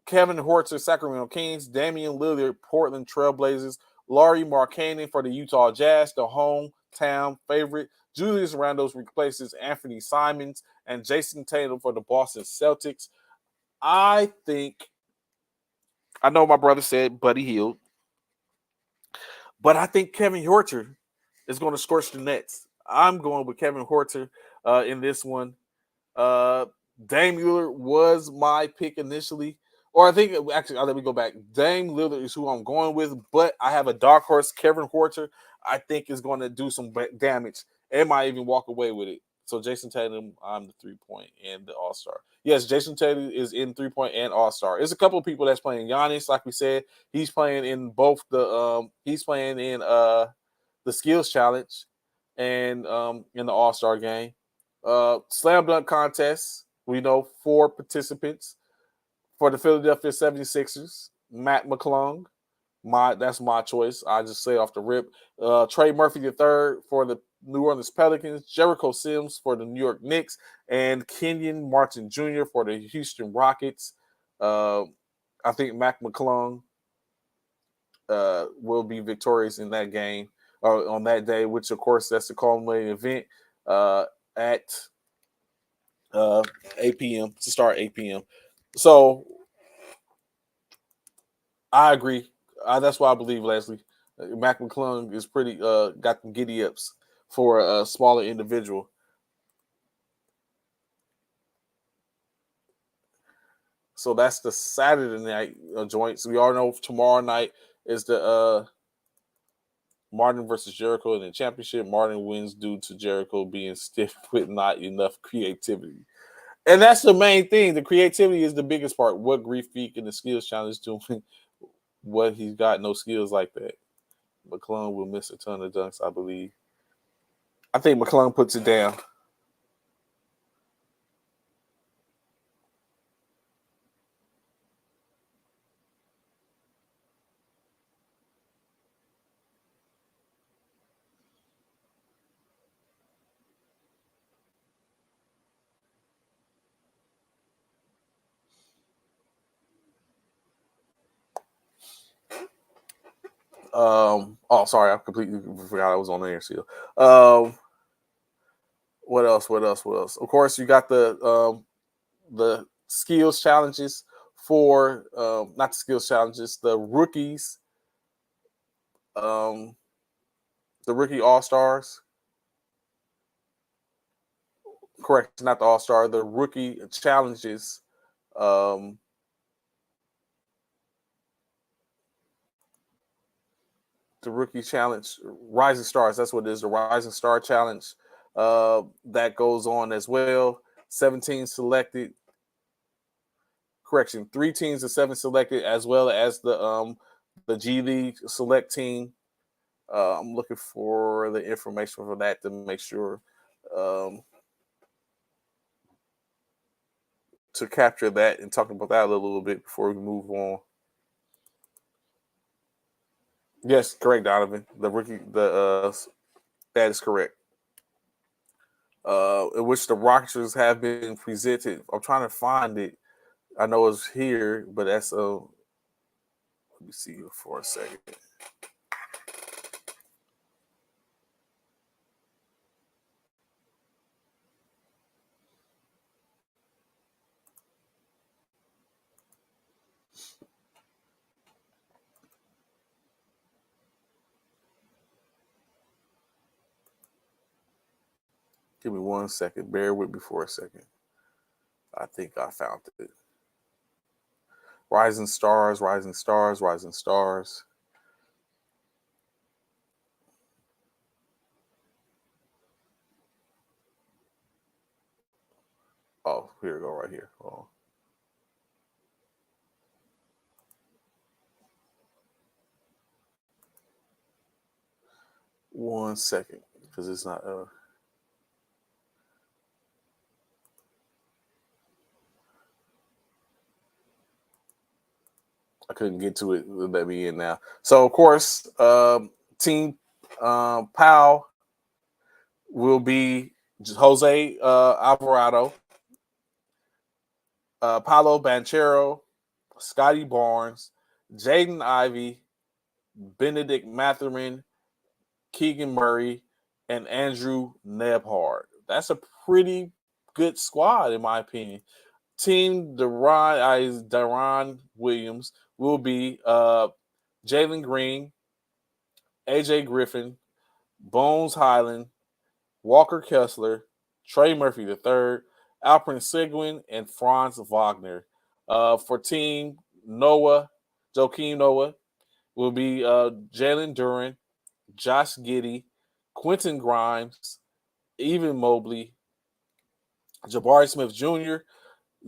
Kevin Horter, Sacramento Kings, Damian Lillard, Portland Trailblazers, Lauri Markkanen for the Utah Jazz, the hometown favorite. Julius Randle replaces Anthony Simons, and Jason Tatum for the Boston Celtics. I know my brother said Buddy Hield, but I think Kevin Horter is going to scorch the Nets. I'm going with Kevin Horter in this one. Dame Lillard was my pick initially. Or I think, actually, let me go back. Dame Lillard is who I'm going with, but I have a dark horse, Kevin Horter, I think is going to do some damage. And might even walk away with it. So Jason Tatum, I'm the 3-point and the All-Star. Yes, Jason Tatum is in 3-point and All-Star. There's a couple of people that's playing. Giannis, like we said, he's playing in both the the Skills Challenge and in the All-Star game. Slam dunk contest. We know 4 participants. For the Philadelphia 76ers, Matt McClung. That's my choice. I just say off the rip. Trey Murphy III for the New Orleans Pelicans, Jericho Sims for the New York Knicks, and Kenyon Martin Jr. for the Houston Rockets. I think Mac McClung will be victorious in that game on that day, which of course that's the culminating event at 8 p.m. to start 8 p.m. So I agree. That's why I believe Leslie Mac McClung is pretty got some giddy ups for a smaller individual. So that's the Saturday night joint. So we all know tomorrow night is the Martin versus Jericho in the championship. Martin wins due to Jericho being stiff with not enough creativity. And that's the main thing. The creativity is the biggest part. What Grief Week and the Skills Challenge doing, what he's got no skills like that. McClung will miss a ton of dunks, I believe. I think McClung puts it down. Sorry, I completely forgot I was on there still. What else? Of course, you got the skills challenges for not the skills challenges, the rookies, the rookie all-stars. Correct, not the all-star, the rookie challenges. The rookie challenge, Rising Stars. That's what it is. The Rising Star Challenge that goes on as well. 17 selected. correction, 3 teams of 7 selected, as well as the G League select team. I'm looking for the information for that to make sure to capture that and talk about that a little bit before we move on. Yes, correct, Donovan. That is correct. In which the Rockets have been presented. I'm trying to find it. I know it's here, but that's let me see for a second. Give me 1 second. Bear with me for a second. I think I found it. Rising stars, rising stars, rising stars. Oh, here we go, right here. Oh. One second, because it's not. I couldn't get to it. Let me in now. So, of course, Team Powell will be Jose Alvarado, Paolo Banchero, Scotty Barnes, Jaden Ivey, Benedict Mathurin, Keegan Murray, and Andrew Nebhard. That's a pretty good squad, in my opinion. Team Deron Williams will be Jalen Green, AJ Griffin, Bones Highland, Walker Kessler, Trey Murphy III, Alperen Seguin, and Franz Wagner. For Team Joakim Noah will be Jalen Duran, Josh Giddey, Quentin Grimes, Evan Mobley, Jabari Smith Jr.,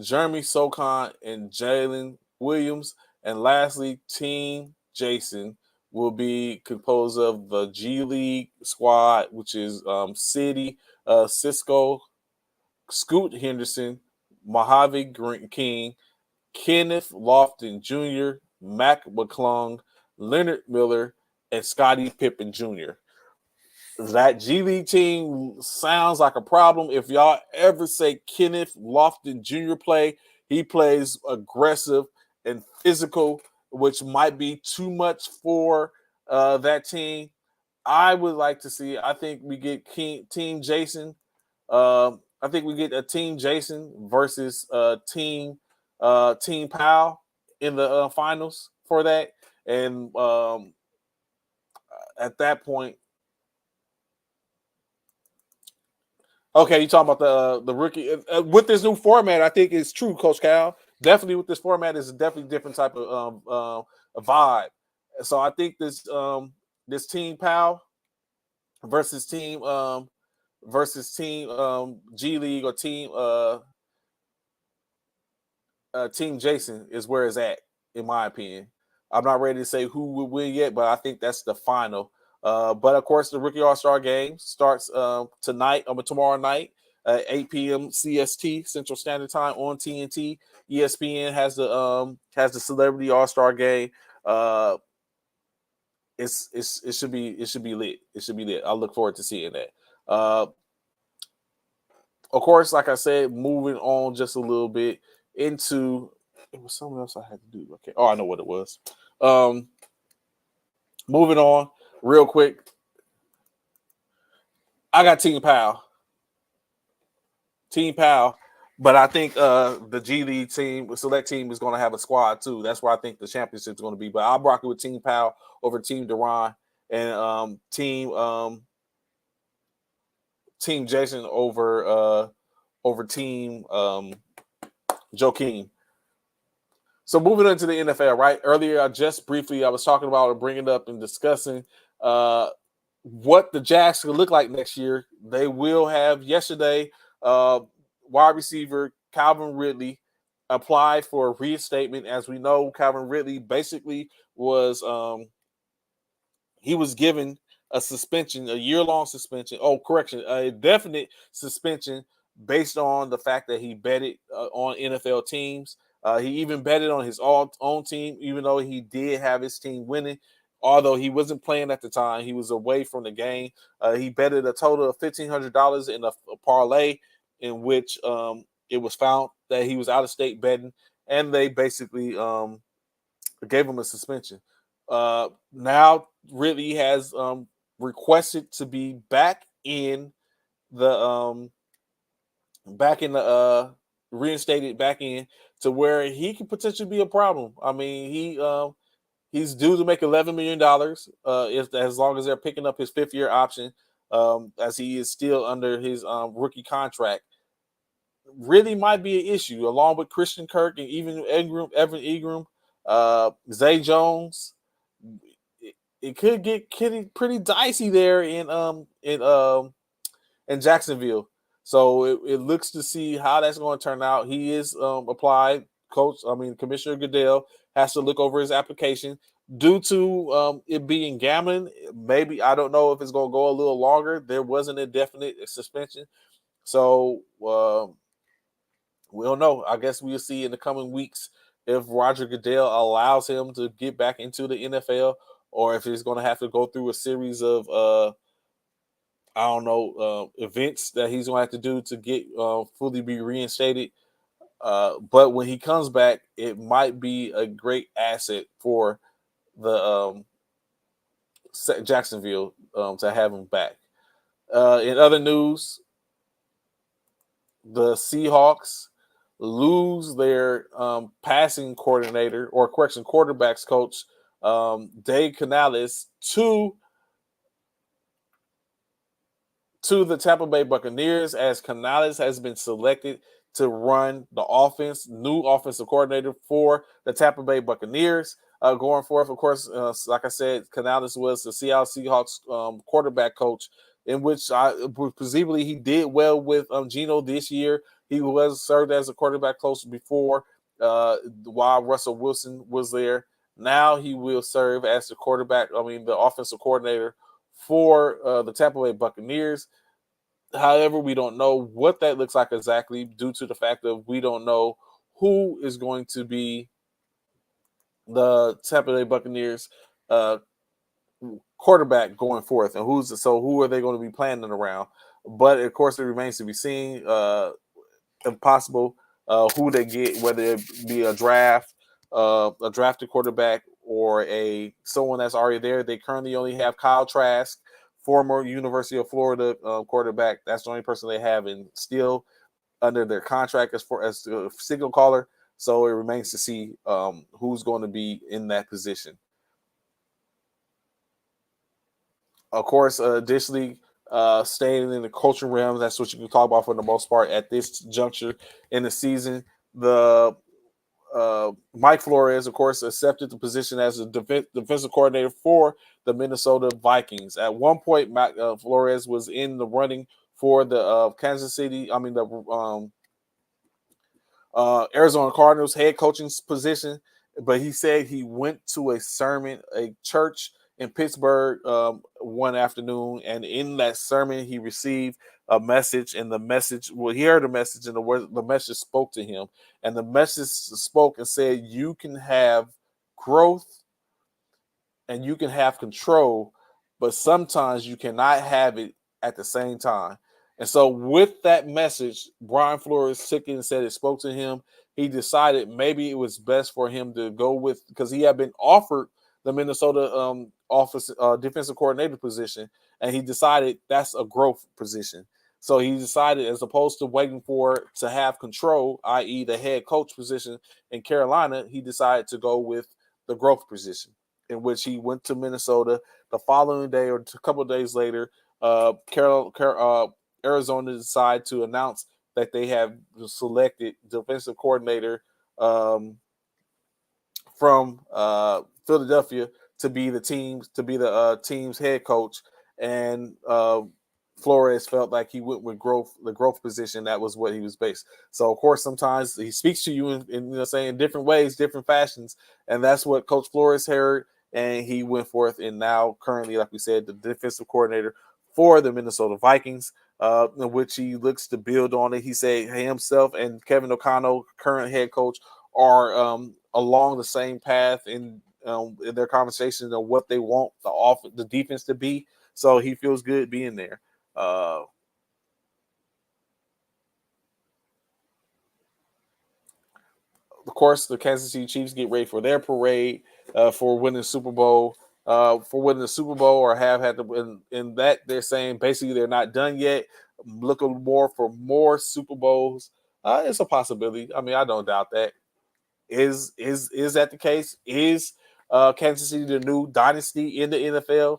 Jeremy Socon, and Jalen Williams. And lastly, Team Jason will be composed of the G League squad, which is City, Cisco, Scoot Henderson, Mojave King, Kenneth Lofton Jr., Mac McClung, Leonard Miller, and Scottie Pippen Jr. That G League team sounds like a problem. If y'all ever say Kenneth Lofton Jr. he plays aggressive and physical, which might be too much for that team. I would like to see. I think we get Team Jason. I think we get a Team Jason versus Team Powell in the finals for that, and at that point. Okay, you talking about the rookie with this new format? I think it's true, Coach Cal. Definitely, with this format is definitely different type of vibe. So I think this Team Powell versus Team G League or Team Jason is where it's at, in my opinion. I'm not ready to say who will win yet, but I think that's the final. But of course, the Rookie All-Star Game starts tomorrow night, 8 p.m. CST Central Standard Time on TNT. ESPN has the Celebrity All-Star Game. It should be lit. It should be lit. I look forward to seeing that. Of course, like I said, moving on just a little bit into it was something else I had to do. Okay. Oh, I know what it was. Moving on real quick. I got Team Powell. But I think the G League team, select team, is going to have a squad too. That's where I think the championship is going to be. But I'm rocking with Team Powell over Team Deron and Team Jason over Team Joakim. So moving into the NFL, right? Earlier, I was talking about or bringing up and discussing what the Jags could look like next year. They will have yesterday wide receiver Calvin Ridley applied for reinstatement. As we know, Calvin Ridley basically was he was given a suspension, a year-long suspension. Oh, correction, a definite suspension based on the fact that he betted on NFL teams. He even betted on his own team, even though he did have his team winning. Although he wasn't playing at the time, he was away from the game. He betted a total of $1,500 in a parlay in which it was found that he was out of state betting, and they basically gave him a suspension. Now Ridley has requested to be back in the reinstated back in to where he could potentially be a problem. I mean, he's due to make $11 million as long as they're picking up his 5th-year option, as he is still under his rookie contract. Really might be an issue, along with Christian Kirk and even Evan Ingram, Zay Jones. It could get pretty dicey there in Jacksonville. So it looks to see how that's going to turn out. He is applied. Commissioner Goodell has to look over his application due to it being gambling. Maybe, I don't know if it's going to go a little longer. There wasn't a definite suspension. So we don't know. I guess we'll see in the coming weeks if Roger Goodell allows him to get back into the NFL, or if he's going to have to go through a series of events that he's going to have to do to get fully be reinstated. But when he comes back, it might be a great asset for the Jacksonville to have him back. In other news, the Seahawks lose their passing coordinator, or correction, quarterbacks coach, Dave Canales, to the Tampa Bay Buccaneers, as Canales has been selected to run the new offensive coordinator for the Tampa Bay Buccaneers. Going forth, of course, like I said, Canales was the Seattle Seahawks quarterback coach, in which presumably he did well with Geno this year. He was served as a quarterback coach before while Russell Wilson was there. Now he will serve as the offensive coordinator for the Tampa Bay Buccaneers. However, we don't know what that looks like exactly, due to the fact that we don't know who is going to be the Tampa Bay Buccaneers quarterback going forth, and who are they going to be planning around. But of course, it remains to be seen, if possible, who they get, whether it be a drafted quarterback, or someone that's already there. They currently only have Kyle Trask, former University of Florida quarterback. That's the only person they have, and still under their contract as a signal caller. So it remains to see who's going to be in that position. Of course, additionally, staying in the coaching realm, that's what you can talk about for the most part at this juncture in the season. The Mike Flores, of course, accepted the position as a defensive coordinator for the Minnesota Vikings. At one point, Flores was in the running for the Arizona Cardinals head coaching position, but he said he went to a church in Pittsburgh one afternoon, and in that sermon, he received a message, and he heard a message, and the message spoke to him, and the message spoke and said, you can have growth and you can have control, but sometimes you cannot have it at the same time. And so with that message, Brian Flores took it and said it spoke to him. He decided maybe it was best for him to go with, because he had been offered the Minnesota defensive coordinator position, and he decided that's a growth position. So he decided, as opposed to waiting to have control, i.e. the head coach position in Carolina, he decided to go with the growth position, in which he went to Minnesota. The following day, or a couple of days later, Arizona decided to announce that they have selected defensive coordinator from Philadelphia to be the team's head coach, and Flores felt like he went with the growth position. That was what he was based. So of course, sometimes he speaks to you in saying different ways, different fashions, and that's what Coach Flores heard, and he went forth. And now, currently, like we said, the defensive coordinator for the Minnesota Vikings, in which he looks to build on it. He said himself and Kevin O'Connell, current head coach, are along the same path in their conversations of what they want the defense to be. So he feels good being there. Of course, the Kansas City Chiefs get ready for their parade for winning the Super Bowl. Or have had to win. In that, they're saying basically they're not done yet. Looking more for more Super Bowls. It's a possibility. I mean, I don't doubt that. Is that the case? Is Kansas City the new dynasty in the NFL?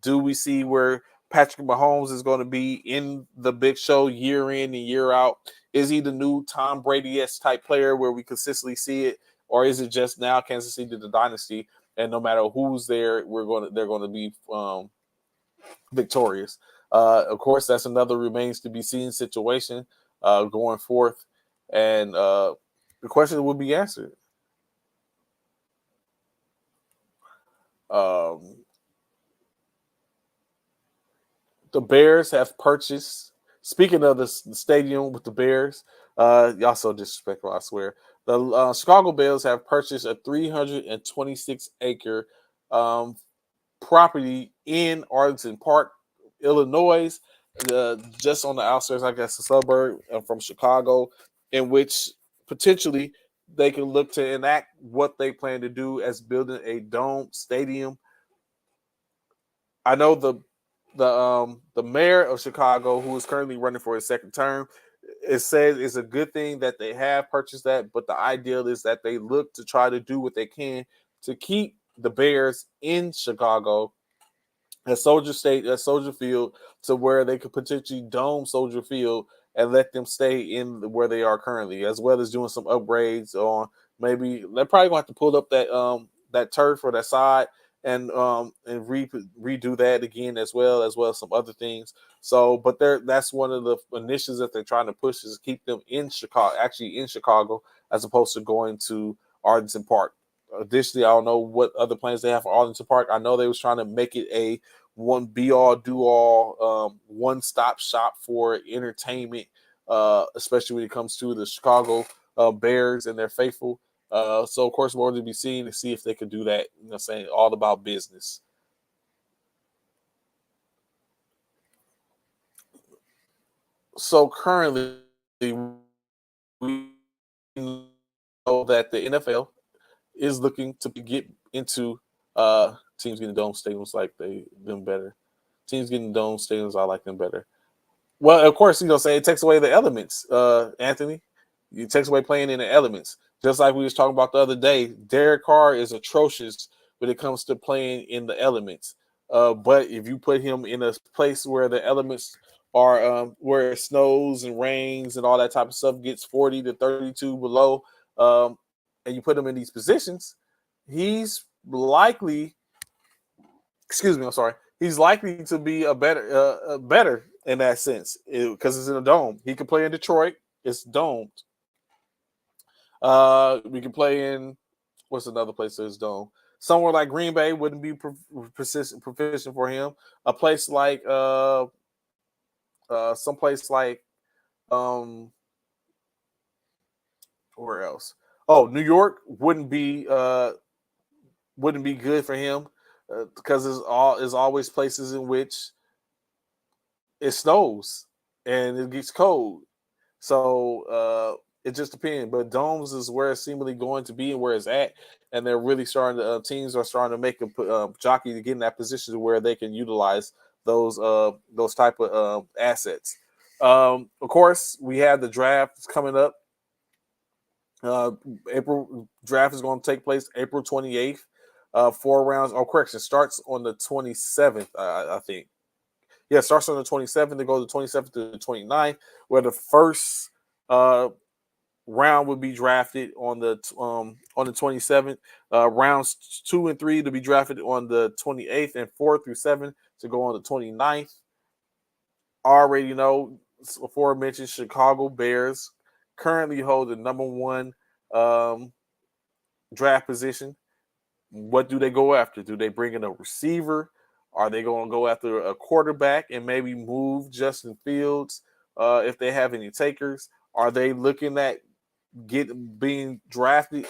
Do we see where Patrick Mahomes is going to be in the big show year in and year out? Is he the new Tom Brady-esque type player where we consistently see it, or is it just now Kansas City the dynasty, and no matter who's there, they're going to be victorious? Of course, that's another remains to be seen situation going forth, and the question will be answered. The Bears have purchased. Speaking of the stadium with the Bears, y'all so disrespectful, I swear. The Chicago Bears have purchased a 326-acre property in Arlington Park, Illinois, just on the outskirts, I guess, a suburb from Chicago, in which potentially they can look to enact what they plan to do as building a dome stadium. I know the mayor of Chicago, who is currently running for his second term, it says it's a good thing that they have purchased that, but the ideal is that they look to try to do what they can to keep the Bears in Chicago at Soldier Field, to where they could potentially dome Soldier Field and let them stay in where they are currently, as well as doing some upgrades on. Maybe they're probably going to have to pull up that turf or that side and redo that again, as well as some other things. So, but that's one of the initiatives that they're trying to push, is keep them in Chicago, as opposed to going to Arlington Park. Additionally, I don't know what other plans they have for Arlington Park. I know they was trying to make it a one be-all, do-all, one-stop shop for entertainment, especially when it comes to the Chicago Bears and their faithful. So, of course, more to be seen to see if they could do that. Saying all about business. So, currently, we know that the NFL is looking to get into teams getting dome stadiums like them better. Teams getting dome stadiums, I like them better. Well, of course, say it takes away the elements, Anthony. It takes away playing in the elements. Just like we was talking about the other day, Derek Carr is atrocious when it comes to playing in the elements. But if you put him in a place where the elements are, where it snows and rains and all that type of stuff, gets 40 to 32 below, and you put him in these positions, he's likely, he's likely to be a better in that sense, because it's in a dome. He can play in Detroit. It's domed. We can play in, what's another place that's dome? Somewhere like Green Bay wouldn't be proficient for him. A place like someplace like where else? Oh, New York wouldn't be good for him, because there's always places in which it snows and it gets cold. So it just depends. But domes is where it's seemingly going to be and where it's at. And they're really starting to, teams are starting to make a jockey to get in that position where they can utilize those type of assets. Of course, we have the draft coming up. April draft is going to take place April 28th. 4 rounds. Oh, correction. Starts on the 27th, I think. Yeah, starts on the 27th. They go to the 27th to the 29th, where the first round would be drafted on the 27th. Rounds 2 and 3 to be drafted on the 28th, and 4 through 7 to go on the 29th. already know, aforementioned Chicago Bears currently hold the number one draft position. What do they go after? Do they bring in a receiver? Are they going to go after a quarterback and maybe move Justin Fields if they have any takers? Are they looking at being drafted,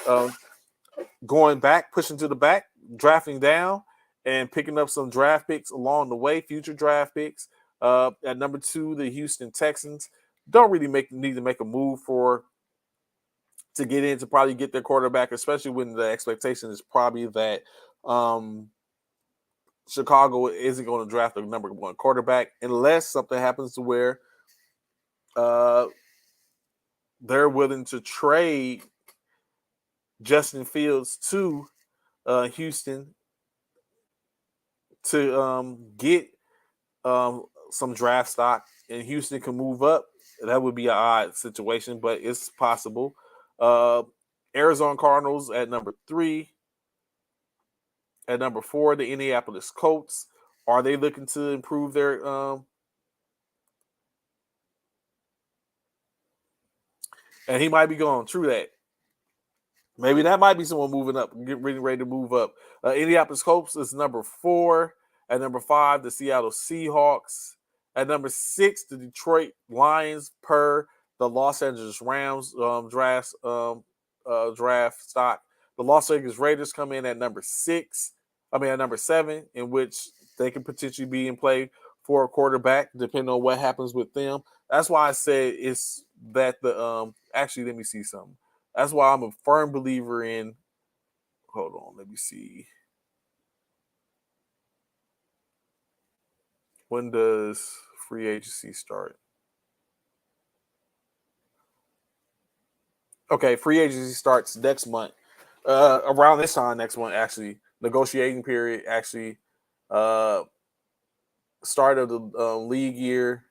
going back, pushing to the back, drafting down, and picking up some draft picks along the way, future draft picks? At number 2, the Houston Texans don't really need to make a move to get in to probably get their quarterback, especially when the expectation is probably that Chicago isn't going to draft the number 1 quarterback unless something happens to where they're willing to trade Justin Fields to Houston to get some draft stock, and Houston can move up. That would be an odd situation, but it's possible. Arizona Cardinals at number 3. At number 4, the Indianapolis Colts. Are they looking to improve their and he might be going through that. Maybe that might be someone moving up, getting ready to move up. Indianapolis Colts is number 4. At number 5, the Seattle Seahawks. At number 6, the Detroit Lions per the Los Angeles Rams draft stock. The Las Vegas Raiders come in at number 7, in which they can potentially be in play for a quarterback, depending on what happens with them. That's why I said it's that the actually, let me see something. That's why I'm a firm believer in. Hold on, let me see. When does free agency start? Okay, free agency starts next month. Around this time next month, actually. Negotiating period, actually. Start of the league year.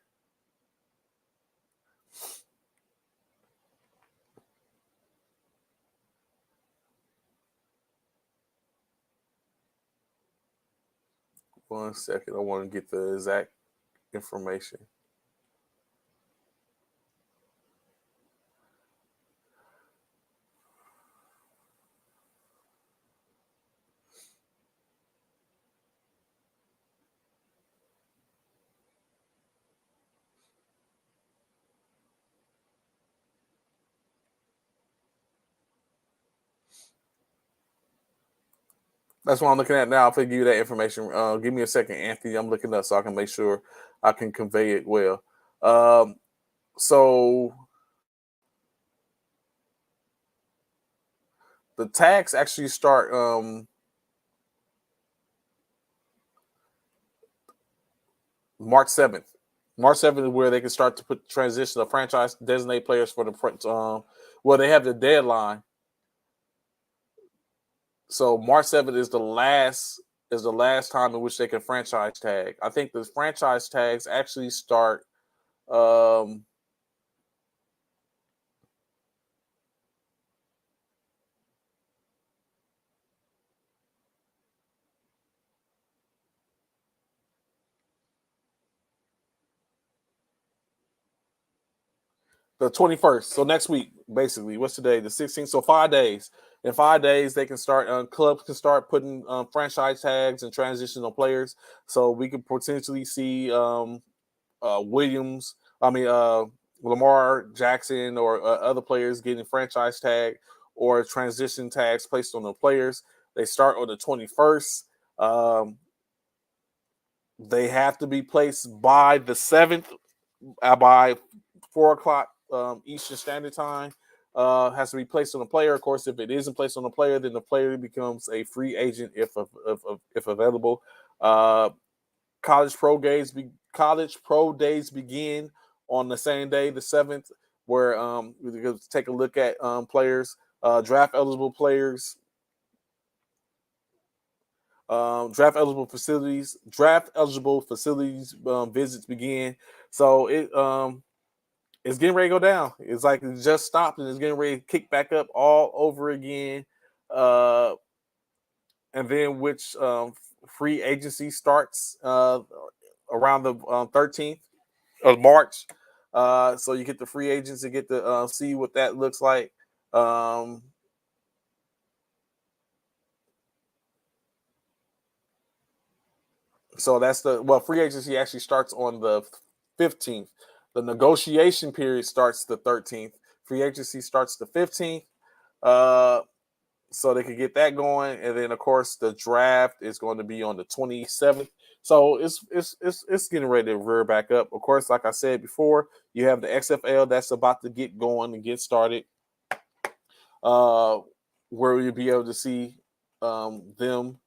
One second. I want to get the exact information. That's what I'm looking at now. I'll give you that information. Give me a second, Anthony. I'm looking up so I can make sure I can convey it well. So the tags actually start March 7th. March 7th is where they can start to put transition of franchise designate players for the well, they have the deadline. So March 7th is the last time in which they can franchise tag. I think the franchise tags actually start the 21st. So next week, basically. What's today? The 16th. So 5 days. In 5 days, they can start. Clubs can start putting franchise tags and transitional players. So we could potentially see Williams. Lamar Jackson or other players getting franchise tag or transition tags placed on the players. They start on the 21st. They have to be placed by the 7th, by 4 o'clock Eastern Standard Time. Has to be placed on the player. Of course, if it isn't placed on the player, then the player becomes a free agent if available. College pro days begin on the same day, the 7th, where we're going to take a look at players, draft eligible players, draft eligible facilities visits begin. So it's getting ready to go down. It's like it just stopped and it's getting ready to kick back up all over again. And then which free agency starts around the 13th. of March. So you get the free agents and get to see what that looks like. So that's free agency actually starts on the 15th. The negotiation period starts the 13th. Free agency starts the 15th. So they could get that going, and then of course the draft is going to be on the 27th. So it's getting ready to rear back up. Of course, like I said before, you have the XFL that's about to get going and get started. Where you'll be able to see them.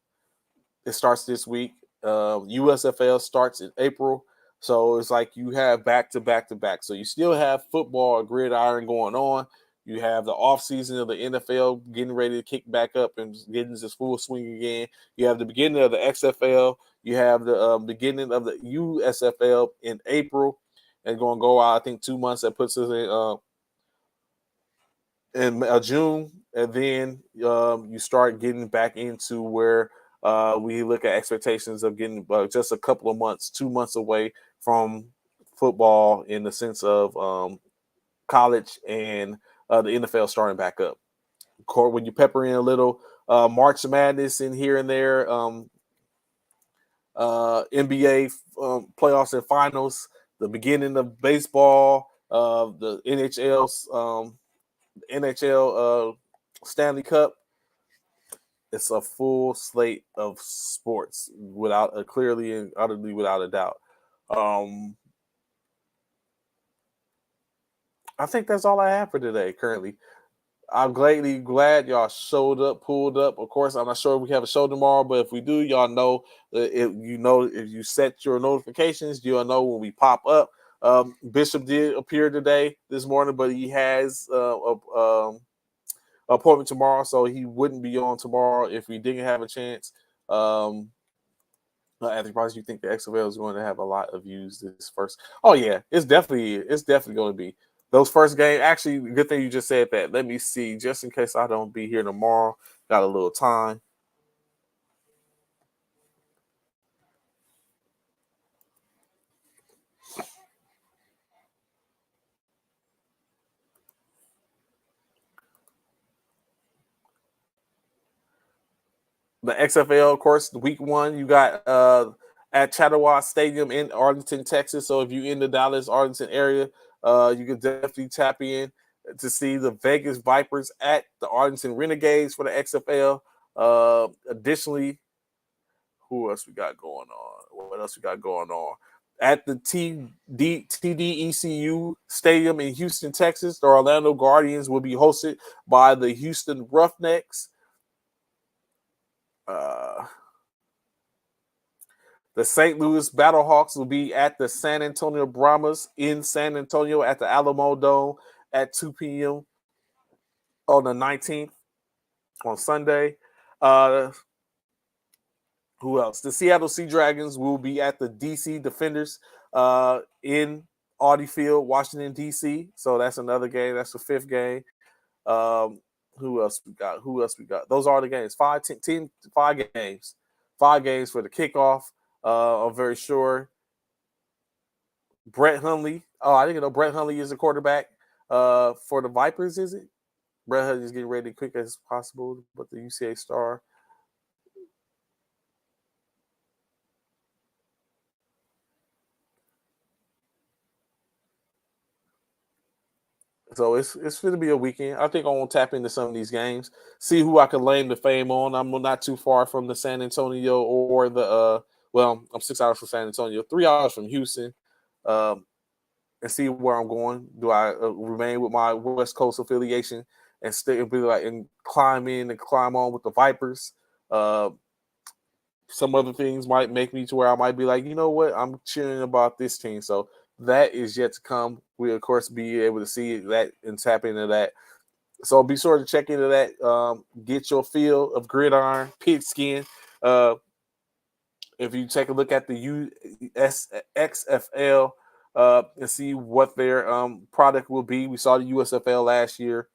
It starts this week. USFL starts in April. So it's like you have back to back to back. So you still have football or gridiron going on. You have the offseason of the NFL getting ready to kick back up and getting its full swing again. You have the beginning of the XFL. You have the beginning of the USFL in April. And going to go out, I think, 2 months. That puts us in June. And then you start getting back into where we look at expectations of getting just a couple of months, 2 months away from football in the sense of college and the NFL starting back up. When you pepper in a little March Madness in here and there, NBA playoffs and finals, the beginning of baseball, the NHL Stanley Cup. It's a full slate of sports without clearly and utterly without a doubt. I think that's all I have for today. Currently, I'm glad y'all showed up, pulled up. Of course, I'm not sure if we have a show tomorrow, but if we do, y'all know if you set your notifications, you'll know when we pop up. Bishop did appear this morning, but he has appointment tomorrow, so he wouldn't be on tomorrow if we didn't have a chance. Anthony Price, you think the XFL is going to have a lot of views this first? Oh yeah, it's definitely going to be those first games. Actually, good thing you just said that. Let me see, just in case I don't be here tomorrow. Got a little time. The XFL, of course, week 1, you got at Chattanooga Stadium in Arlington, Texas. So if you're in the Dallas, Arlington area, you can definitely tap in to see the Vegas Vipers at the Arlington Renegades for the XFL. Additionally, who else we got going on? What else we got going on? At the TDECU Stadium in Houston, Texas, the Orlando Guardians will be hosted by the Houston Roughnecks. The St. Louis Battlehawks will be at the San Antonio Brahmas in San Antonio at the Alamo Dome at 2 p.m. on the 19th on Sunday. Who else? The Seattle Sea Dragons will be at the DC Defenders in Audi Field, Washington, D.C. So that's another game. That's the 5th game. Who else we got? Those are the games. 5 games. 5 games for the kickoff. I'm very sure. Brett Hundley. Oh, I didn't know Brett Hundley is the quarterback for the Vipers, is it? Brett Hundley is getting ready quick as possible, but the UCA star. So it's going to be a weekend. I think I want to tap into some of these games, see who I can lay the fame on. I'm not too far from the San Antonio or the I'm 6 hours from San Antonio, 3 hours from Houston, and see where I'm going. Do I remain with my West Coast affiliation and stay and climb on with the Vipers? Some other things might make me to where I might be like, you know what, I'm cheering about this team. So that is yet to come. We'll, of course, be able to see that and tap into that. So be sure to check into that. Get your feel of gridiron, pigskin. If you take a look at the USXFL and see what their product will be. We saw the USFL last year.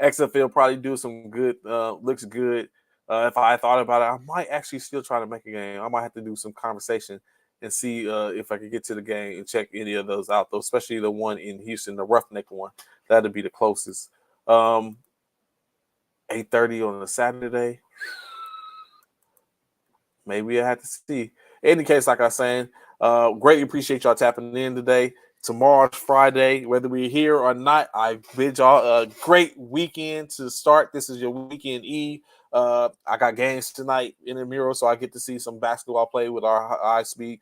XFL probably do some good, looks good. If I thought about it, I might actually still try to make a game. I might have to do some conversation and see if I could get to the game and check any of those out, though, especially the one in Houston, the Roughneck one. That'd be the closest. 8:30 on a Saturday. Maybe I have to see. In any case, like I was saying, greatly appreciate y'all tapping in today. Tomorrow's Friday, whether we're here or not, I bid y'all a great weekend to start. This is your weekend eve. I got games tonight in the Mural, so I get to see some basketball play with our high-speed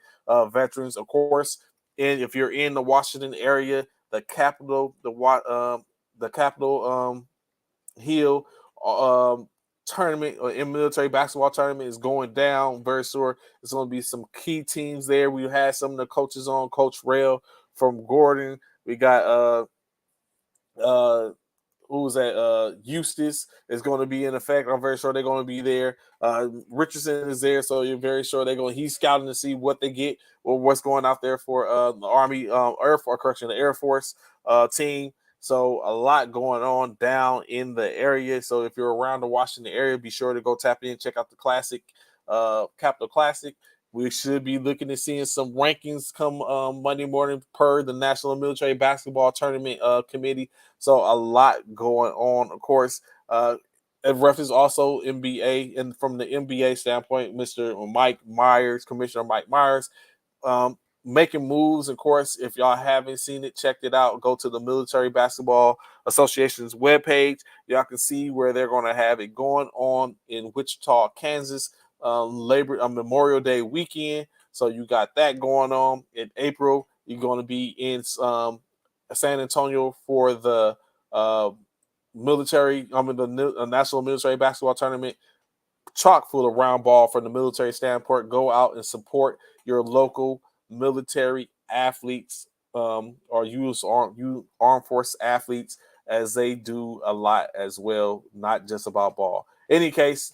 veterans, of course. And if you're in the Washington area, the Capitol Hill tournament or in military basketball tournament is going down very soon. There's going to be some key teams there. We had some of the coaches on, Coach Rail from Gordon. We got who was that? Eustace is going to be in effect. I'm very sure they're going to be there. Richardson is there, so you're very sure he's scouting to see what they get or what's going out there for the Army, the Air Force team. So a lot going on down in the area. So if you're around the Washington area, be sure to go tap in, check out the Classic, Capital Classic. We should be looking at seeing some rankings come Monday morning per the National Military Basketball Tournament Committee. So a lot going on, of course. And reference also NBA, and from the NBA standpoint, Commissioner Mike Myers, making moves. Of course, if y'all haven't seen it, checked it out. Go to the Military Basketball Association's webpage. Y'all can see where they're going to have it going on in Wichita, Kansas, Memorial Day weekend. So you got that going on in April. You're going to be in San Antonio for the National Military Basketball Tournament. Chock full of round ball from the military standpoint. Go out and support your local military athletes or use armed force athletes, as they do a lot as well, not just about ball. In any case,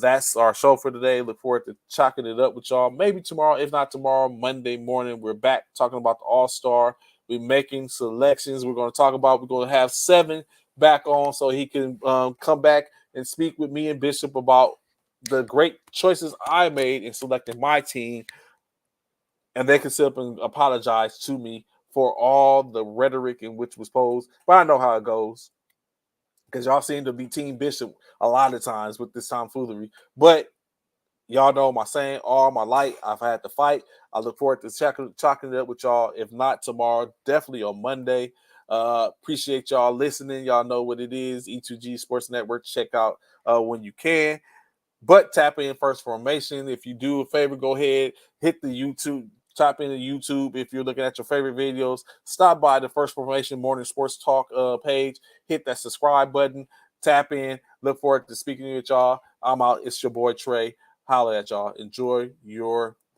that's our show for today. Look forward to chalking it up with y'all. Maybe tomorrow, if not tomorrow, Monday morning, we're back talking about the All-Star. We're making selections. We're going to have 7 back on so he can come back and speak with me and Bishop about the great choices I made in selecting my team. And they can sit up and apologize to me for all the rhetoric in which was posed. But I know how it goes, because y'all seem to be Team Bishop a lot of times with this tomfoolery. But y'all know my saying, all my life, I've had to fight. I look forward to chalking it up with y'all. If not tomorrow, definitely on Monday. Appreciate y'all listening. Y'all know what it is. E2G Sports Network. Check out when you can. But tap in First Formation. If you do a favor, go ahead, hit the YouTube. Type into YouTube if you're looking at your favorite videos. Stop by the First Formation Morning Sports Talk page. Hit that subscribe button. Tap in. Look forward to speaking with y'all. I'm out. It's your boy Trey. Holla at y'all. Enjoy your